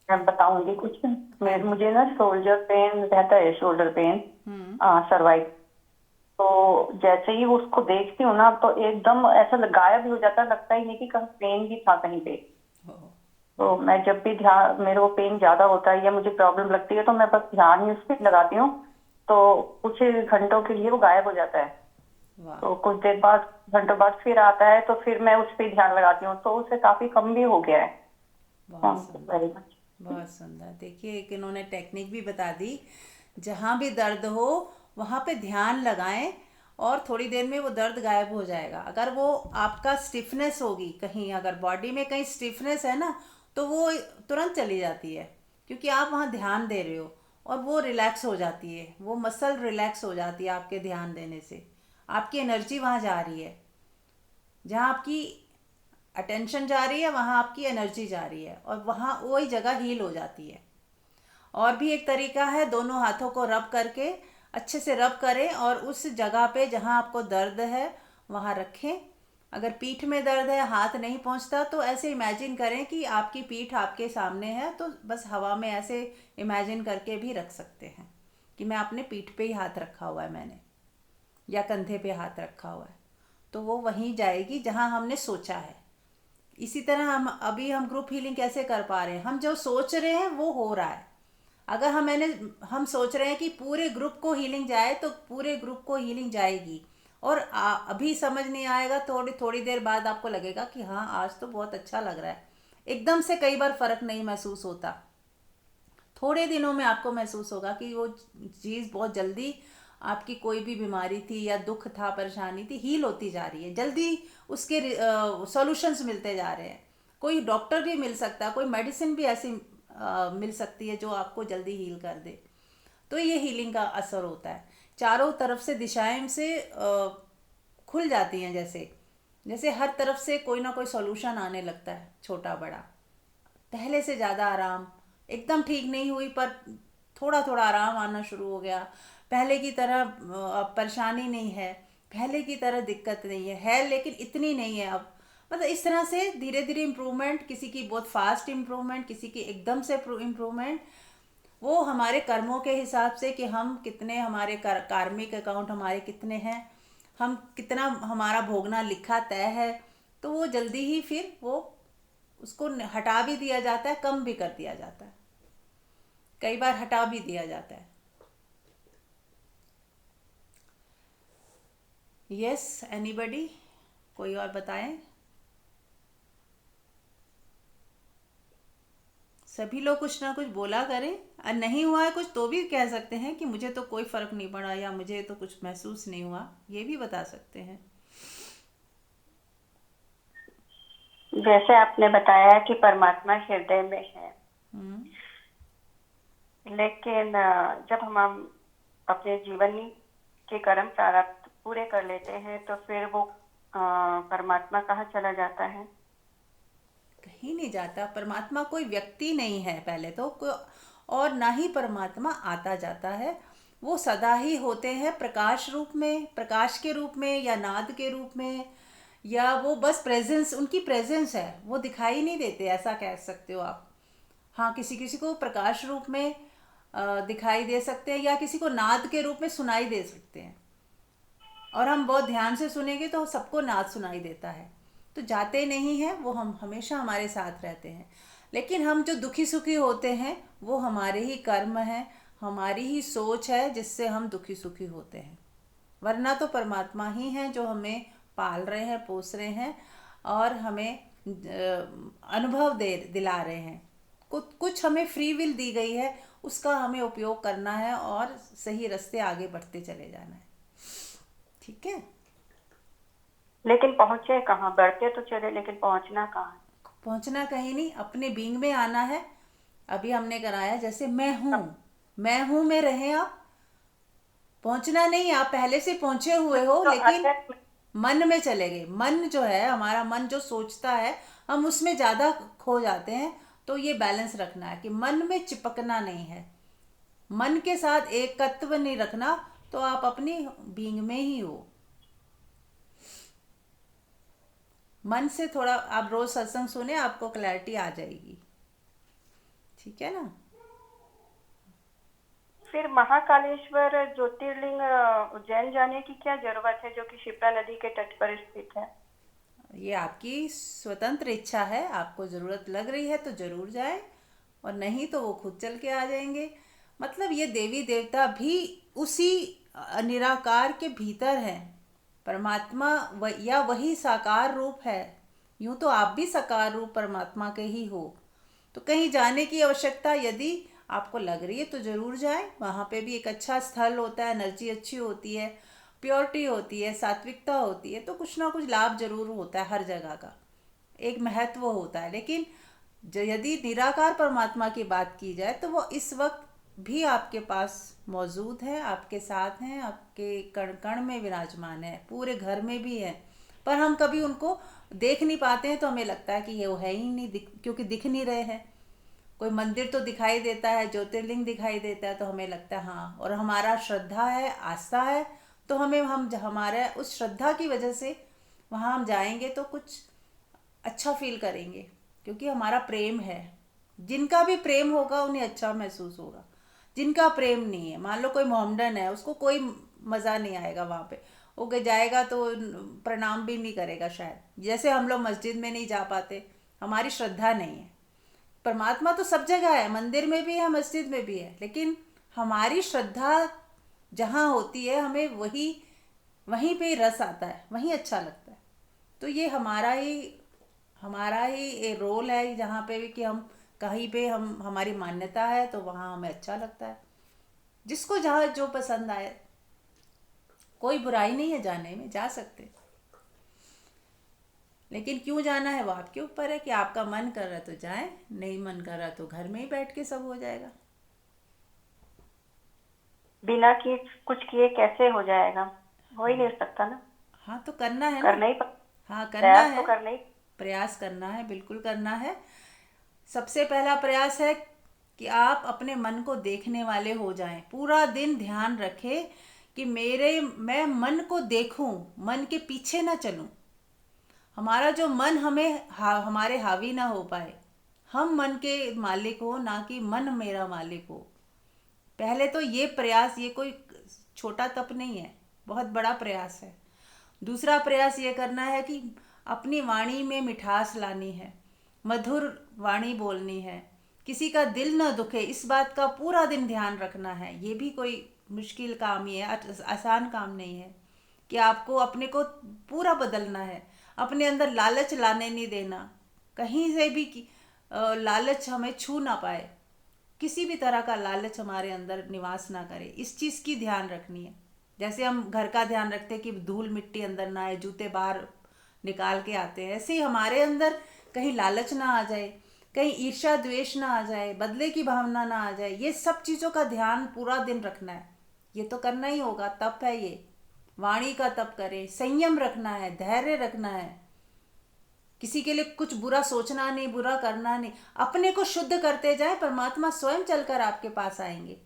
मैं बताऊंगी कुछ। मुझे ना शोल्डर पेन रहता है, शोल्डर पेन, सर्वाइव। तो जैसे ही उसको देखती हूँ ना तो एकदम ऐसा गायब ही हो जाता है, लगता ही नहीं कि कहीं पेन भी था कहीं पे। तो मैं जब भी ध्यान, मेरे को पेन ज्यादा होता है या मुझे प्रॉब्लम लगती है तो मैं बस ध्यान ही उस पर लगाती हूँ, तो कुछ घंटों के लिए वो गायब हो जाता है। तो कुछ देर बाद, घंटों बाद फिर आता है, तो फिर मैं उस पर ध्यान लगाती हूँ, तो उससे काफी कम भी हो गया है। Very much. बहुत सुंदर। देखिए, एक इन्होंने टेक्निक भी बता दी, जहाँ भी दर्द हो वहाँ पे ध्यान लगाएं और थोड़ी देर में वो दर्द गायब हो जाएगा। अगर वो आपका स्टिफनेस होगी कहीं, अगर बॉडी में कहीं स्टिफनेस है ना, तो वो तुरंत चली जाती है, क्योंकि आप वहाँ ध्यान दे रहे हो और वो रिलैक्स हो जाती है, वो मसल रिलैक्स हो जाती है आपके ध्यान देने से। आपकी एनर्जी वहाँ जा रही है, जहाँ आपकी अटेंशन जा रही है वहाँ आपकी एनर्जी जा रही है, और वहाँ वही जगह हील हो जाती है। और भी एक तरीका है, दोनों हाथों को रब करके अच्छे से रब करें और उस जगह पे जहाँ आपको दर्द है वहाँ रखें। अगर पीठ में दर्द है, हाथ नहीं पहुँचता, तो ऐसे इमेजिन करें कि आपकी पीठ आपके सामने है, तो बस हवा में ऐसे इमेजिन करके भी रख सकते हैं कि मैं अपने पीठ पे ही हाथ रखा हुआ है मैंने, या कंधे पे हाथ रखा हुआ है, तो वो वहीं जाएगी जहाँ हमने सोचा है। इसी तरह हम ग्रुप हीलिंग कैसे कर पा रहे हैं, हम जो सोच रहे हैं वो हो रहा है। अगर हम सोच रहे हैं कि पूरे ग्रुप को हीलिंग जाए, तो पूरे ग्रुप को हीलिंग जाएगी। और अभी समझ नहीं आएगा, थोड़ी देर बाद आपको लगेगा कि हाँ आज तो बहुत अच्छा लग रहा है। एकदम से कई बार फ़र्क नहीं महसूस होता, थोड़े दिनों में आपको महसूस होगा कि वो चीज़ बहुत जल्दी, आपकी कोई भी बीमारी थी या दुख था, परेशानी थी, हील होती जा रही है, जल्दी उसके सॉल्यूशंस मिलते जा रहे हैं। कोई डॉक्टर भी मिल सकता है, कोई मेडिसिन भी ऐसी मिल सकती है जो आपको जल्दी हील कर दे। तो ये हीलिंग का असर होता है। चारों तरफ से दिशाएं से खुल जाती हैं, जैसे जैसे हर तरफ से कोई ना कोई सॉल्यूशन आने लगता है, छोटा बड़ा। पहले से ज़्यादा आराम, एकदम ठीक नहीं हुई पर थोड़ा थोड़ा आराम आना शुरू हो गया। पहले की तरह परेशानी नहीं है, पहले की तरह दिक्कत नहीं है लेकिन इतनी नहीं है अब। मतलब इस तरह से धीरे धीरे इम्प्रूवमेंट, किसी की बहुत फास्ट इम्प्रूवमेंट, किसी की एकदम से इम्प्रूवमेंट। वो हमारे कर्मों के हिसाब से कि हम कितने, हमारे कार्मिक अकाउंट हमारे कितने हैं, हम कितना हमारा भोगना लिखा तय है, तो वो जल्दी ही फिर वो उसको हटा भी दिया जाता है, कम भी कर दिया जाता है, कई बार हटा भी दिया जाता है। यस, एनीबडी, कोई और बताएं? सभी लोग कुछ ना कुछ बोला करें, और नहीं हुआ है कुछ तो भी कह सकते हैं कि मुझे तो कोई फ़र्क नहीं पड़ा या मुझे तो कुछ महसूस नहीं हुआ, ये भी बता सकते हैं। जैसे आपने बताया कि परमात्मा हृदय में है, लेकिन जब हम अपने जीवन के कर्म प्रारब्ध पूरे कर लेते हैं तो फिर वो परमात्मा कहाँ चला जाता है? कहीं नहीं जाता। परमात्मा कोई व्यक्ति नहीं है पहले तो, और ना ही परमात्मा आता जाता है। वो सदा ही होते हैं प्रकाश रूप में, प्रकाश के रूप में या नाद के रूप में, या वो बस प्रेजेंस, उनकी प्रेजेंस है, वो दिखाई नहीं देते, ऐसा कह सकते हो आप। हाँ, किसी किसी को प्रकाश रूप में दिखाई दे सकते हैं, या किसी को नाद के रूप में सुनाई दे सकते हैं, और हम बहुत ध्यान से सुनेंगे तो सबको नाद सुनाई देता है। तो जाते नहीं हैं वो, हम हमेशा हमारे साथ रहते हैं। लेकिन हम जो दुखी सुखी होते हैं वो हमारे ही कर्म हैं, हमारी ही सोच है जिससे हम दुखी सुखी होते हैं। वरना तो परमात्मा ही हैं जो हमें पाल रहे हैं, पोस रहे हैं और हमें अनुभव दिला रहे हैं। कुछ हमें फ्री विल दी गई है, उसका हमें उपयोग करना है और सही रास्ते आगे बढ़ते चले जाना है। ठीक है, लेकिन पहुंचे कहाँ? बढ़ते तो चले, लेकिन पहुंचना कहाँ? पहुंचना कहीं नहीं, अपने बीइंग में आना है। अभी हमने कराया जैसे मैं हूँ में रहें आप। पहुंचना नहीं, आप पहले से पहुंचे हुए हो, तो लेकिन मन में चले गए। मन जो है, हमारा मन जो सोचता है, हम उसमें ज़्यादा खो जाते हैं। तो ये बैलेंस रखना है कि मन में चिपकना नहीं है, मन के साथ एकत्व नहीं रखना, तो आप अपनी बीइंग में ही हो। मन से थोड़ा आप रोज सत्संग सुने, आपको क्लैरिटी आ जाएगी। ठीक है ना? फिर महाकालेश्वर ज्योतिर्लिंग उज्जैन जाने की क्या जरूरत है, जो कि शिप्रा नदी के तट पर स्थित है? ये आपकी स्वतंत्र इच्छा है, आपको ज़रूरत लग रही है तो ज़रूर जाए, और नहीं तो वो खुद चल के आ जाएंगे। मतलब ये देवी देवता भी उसी निराकार के भीतर हैं। परमात्मा या वही साकार रूप है। यूँ तो आप भी साकार रूप परमात्मा के ही हो। तो कहीं जाने की आवश्यकता यदि आपको लग रही है तो ज़रूर जाए। वहाँ पे भी एक अच्छा स्थल होता है, एनर्जी अच्छी होती है। प्योरिटी होती है, सात्विकता होती है, तो कुछ ना कुछ लाभ जरूर होता है, हर जगह का एक महत्व होता है। लेकिन यदि निराकार परमात्मा की बात की जाए तो वो इस वक्त भी आपके पास मौजूद है, आपके साथ हैं, आपके कण कण में विराजमान है, पूरे घर में भी है, पर हम कभी उनको देख नहीं पाते हैं। तो हमें लगता है कि ये वो है ही नहीं, क्योंकि दिख नहीं रहे हैं। कोई मंदिर तो दिखाई देता है, ज्योतिर्लिंग दिखाई देता है, तो हमें लगता है हाँ, और हमारा श्रद्धा है, आस्था है, तो हम हमारे उस श्रद्धा की वजह से वहाँ हम जाएंगे तो कुछ अच्छा फील करेंगे, क्योंकि हमारा प्रेम है। जिनका भी प्रेम होगा उन्हें अच्छा महसूस होगा। जिनका प्रेम नहीं है, मान लो कोई मोहम्मडन है, उसको कोई मज़ा नहीं आएगा वहाँ पे, वो जाएगा तो प्रणाम भी नहीं करेगा शायद। जैसे हम लोग मस्जिद में नहीं जा पाते, हमारी श्रद्धा नहीं है। परमात्मा तो सब जगह है, मंदिर में भी है, मस्जिद में भी है, लेकिन हमारी श्रद्धा जहाँ होती है हमें वहीं पे रस आता है, वहीं अच्छा लगता है। तो ये हमारा ही ये रोल है जहाँ पे भी कि हम कहीं पे हमारी मान्यता है तो वहाँ हमें अच्छा लगता है। जिसको जहाँ जो पसंद आए, कोई बुराई नहीं है जाने में, जा सकते, लेकिन क्यों जाना है वो आपके ऊपर है कि आपका मन कर रहा तो जाए, नहीं मन कर रहा तो घर में ही बैठ के सब हो जाएगा। बिना किए कुछ किए कैसे हो जाएगा? हो ही नहीं सकता ना। हाँ तो करना है ना। करना ही हाँ करना प्रयास है, तो करना ही। प्रयास करना है, बिल्कुल करना है। सबसे पहला प्रयास है कि आप अपने मन को देखने वाले हो जाएं। पूरा दिन ध्यान रखें कि मैं मन को देखूं, मन के पीछे ना चलूं। हमारा जो मन हमारे हावी ना हो पाए। हम मन के मालिक हो, ना कि मन मेरा मालिक हो। पहले तो ये प्रयास, ये कोई छोटा तप नहीं है, बहुत बड़ा प्रयास है। दूसरा प्रयास ये करना है कि अपनी वाणी में मिठास लानी है, मधुर वाणी बोलनी है, किसी का दिल न दुखे, इस बात का पूरा दिन ध्यान रखना है। ये भी कोई मुश्किल काम ही है, आसान काम नहीं है कि आपको अपने को पूरा बदलना है। अपने अंदर लालच लाने नहीं देना, कहीं से भी लालच हमें छू ना पाए, किसी भी तरह का लालच हमारे अंदर निवास ना करे, इस चीज़ की ध्यान रखनी है। जैसे हम घर का ध्यान रखते हैं कि धूल मिट्टी अंदर ना आए, जूते बाहर निकाल के आते हैं, ऐसे ही हमारे अंदर कहीं लालच ना आ जाए, कहीं ईर्ष्या द्वेष ना आ जाए, बदले की भावना ना आ जाए। ये सब चीज़ों का ध्यान पूरा दिन रखना है। ये तो करना ही होगा, तप है ये। वाणी का तप करें, संयम रखना है, धैर्य रखना है, किसी के लिए कुछ बुरा सोचना नहीं, बुरा करना नहीं। अपने को शुद्ध करते जाए, परमात्मा स्वयं चलकर आपके पास आएंगे।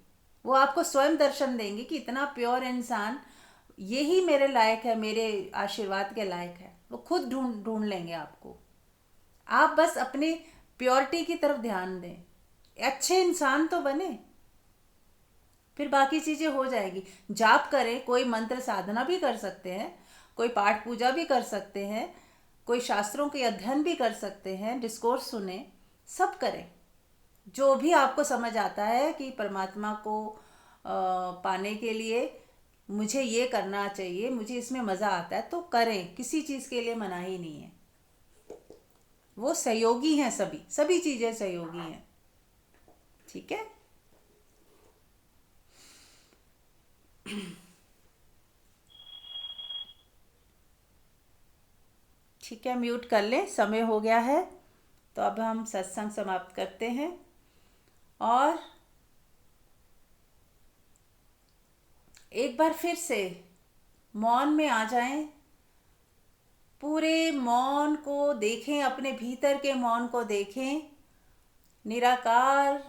वो आपको स्वयं दर्शन देंगे कि इतना प्योर इंसान यही मेरे लायक है, मेरे आशीर्वाद के लायक है। वो खुद ढूंढ लेंगे आपको। आप बस अपने प्योरिटी की तरफ ध्यान दें, अच्छे इंसान तो बने, फिर बाकी चीज़ें हो जाएगी। जाप करें, कोई मंत्र साधना भी कर सकते हैं, कोई पाठ पूजा भी कर सकते हैं, कोई शास्त्रों के अध्ययन भी कर सकते हैं, डिस्कोर्स सुने, सब करें। जो भी आपको समझ आता है कि परमात्मा को पाने के लिए मुझे ये करना चाहिए, मुझे इसमें मज़ा आता है, तो करें। किसी चीज़ के लिए मनाही नहीं है। वो सहयोगी हैं, सभी चीज़ें सहयोगी हैं। ठीक है। ठीक है, म्यूट कर लें, समय हो गया है। तो अब हम सत्संग समाप्त करते हैं और एक बार फिर से मौन में आ जाएं। पूरे मौन को देखें, अपने भीतर के मौन को देखें। निराकार,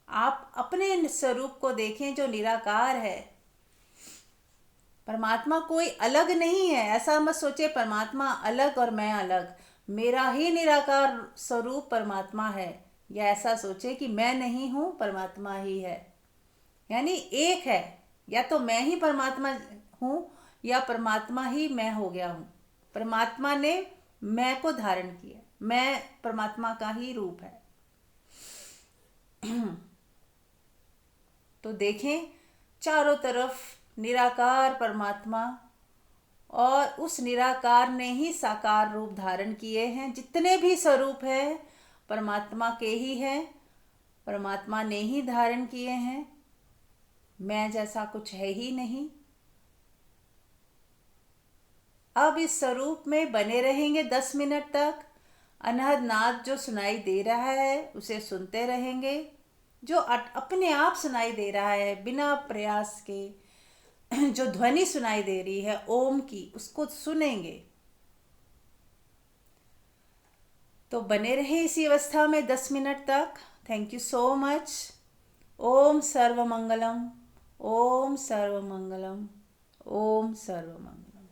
आप अपने स्वरूप को देखें जो निराकार है। परमात्मा कोई अलग नहीं है, ऐसा मत सोचे परमात्मा अलग और मैं अलग। मेरा ही निराकार स्वरूप परमात्मा है, या ऐसा सोचे कि मैं नहीं हूँ, परमात्मा ही है। यानी एक है, या तो मैं ही परमात्मा हूँ या परमात्मा ही मैं हो गया हूँ। परमात्मा ने मैं को धारण किया, मैं परमात्मा का ही रूप है। तो देखें चारों तरफ निराकार परमात्मा, और उस निराकार ने ही साकार रूप धारण किए हैं। जितने भी स्वरूप हैं परमात्मा के ही हैं, परमात्मा ने ही धारण किए हैं। मैं जैसा कुछ है ही नहीं। अब इस स्वरूप में बने रहेंगे 10 मिनट तक। अनहद नाद जो सुनाई दे रहा है उसे सुनते रहेंगे, जो अपने आप सुनाई दे रहा है बिना प्रयास के, जो ध्वनि सुनाई दे रही है ओम की, उसको सुनेंगे। तो बने रहे इसी अवस्था में 10 मिनट तक। Thank you so much. ओम सर्वमंगलम, ओम सर्वमंगलम, ओम सर्वमंगलम।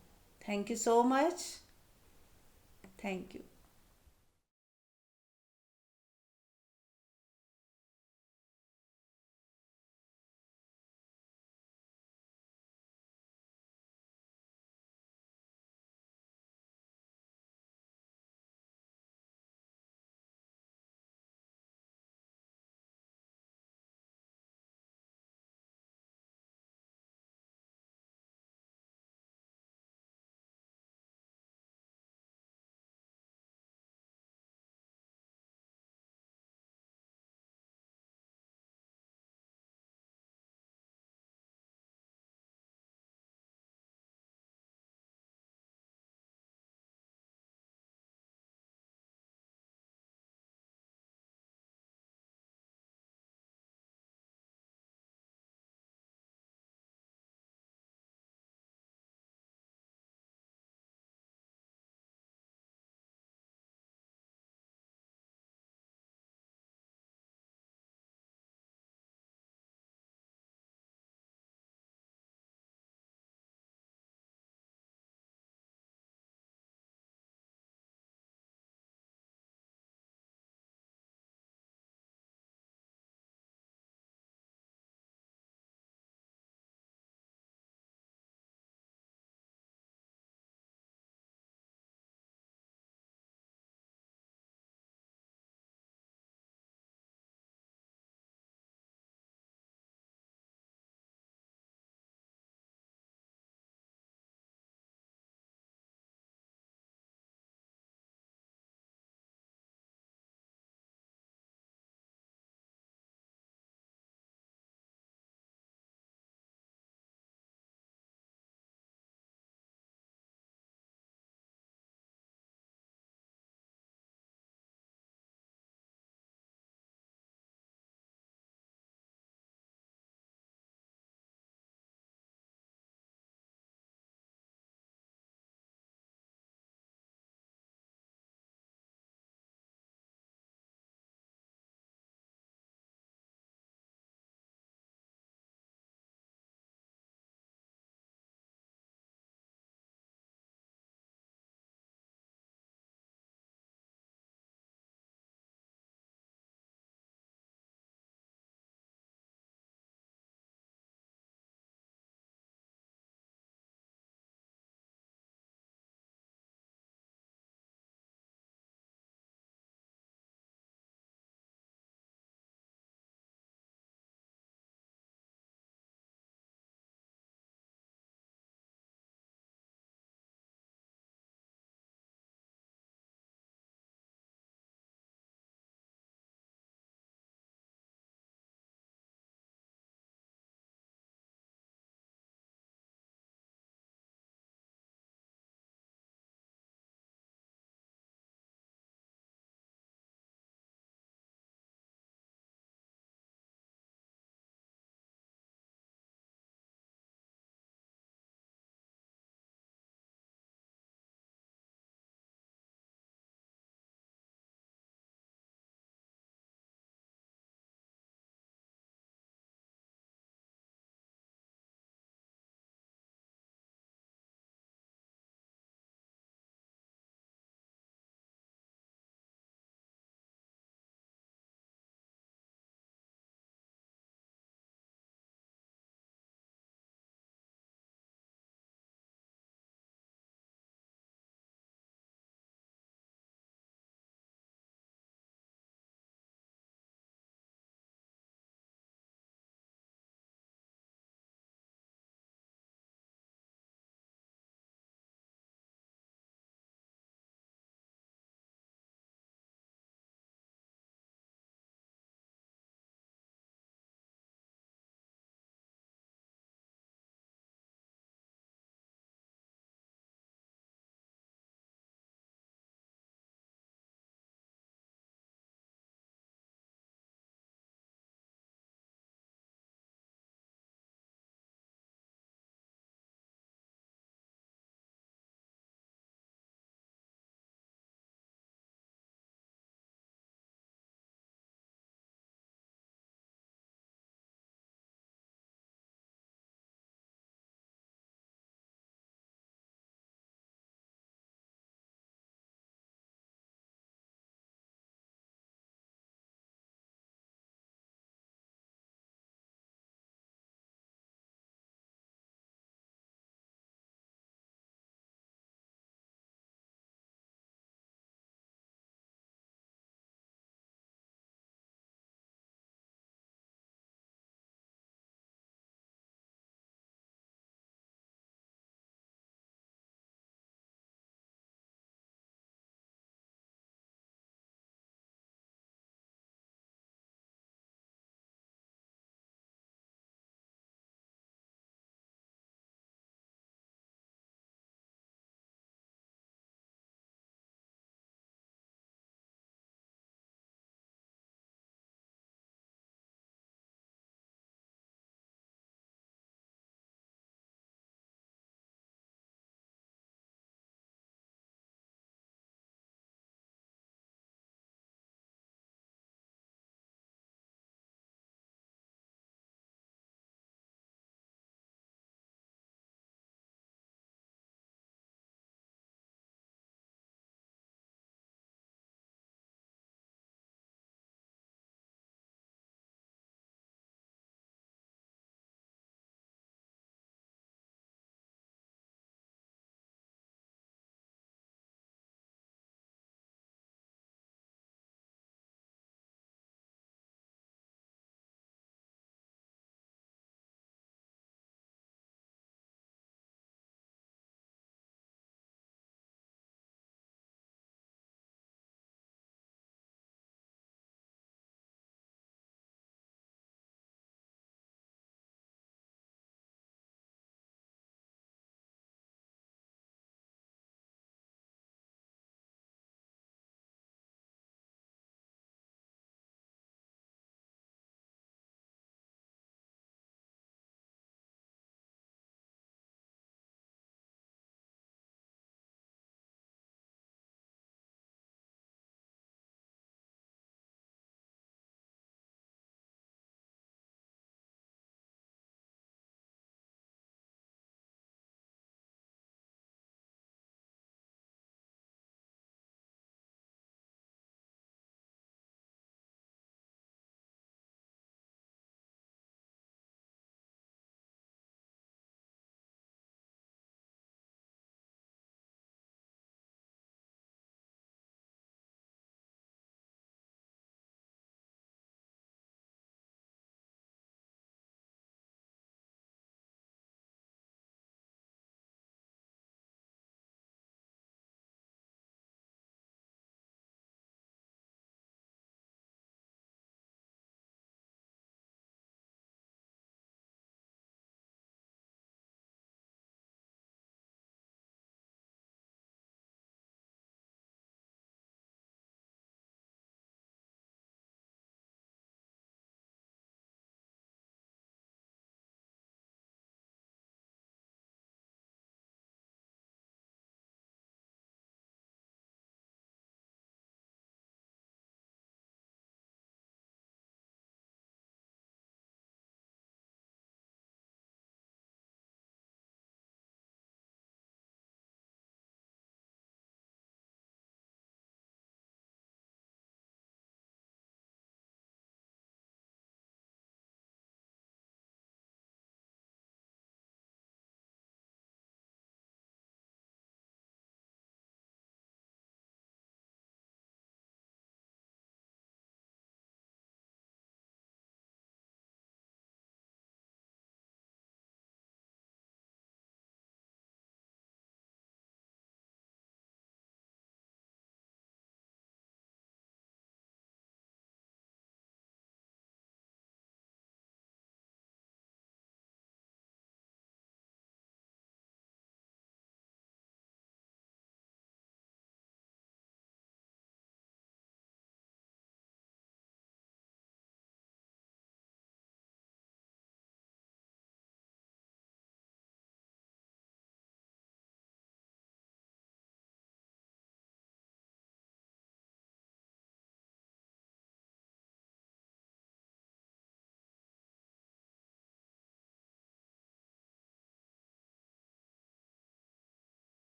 Thank you so much. Thank you.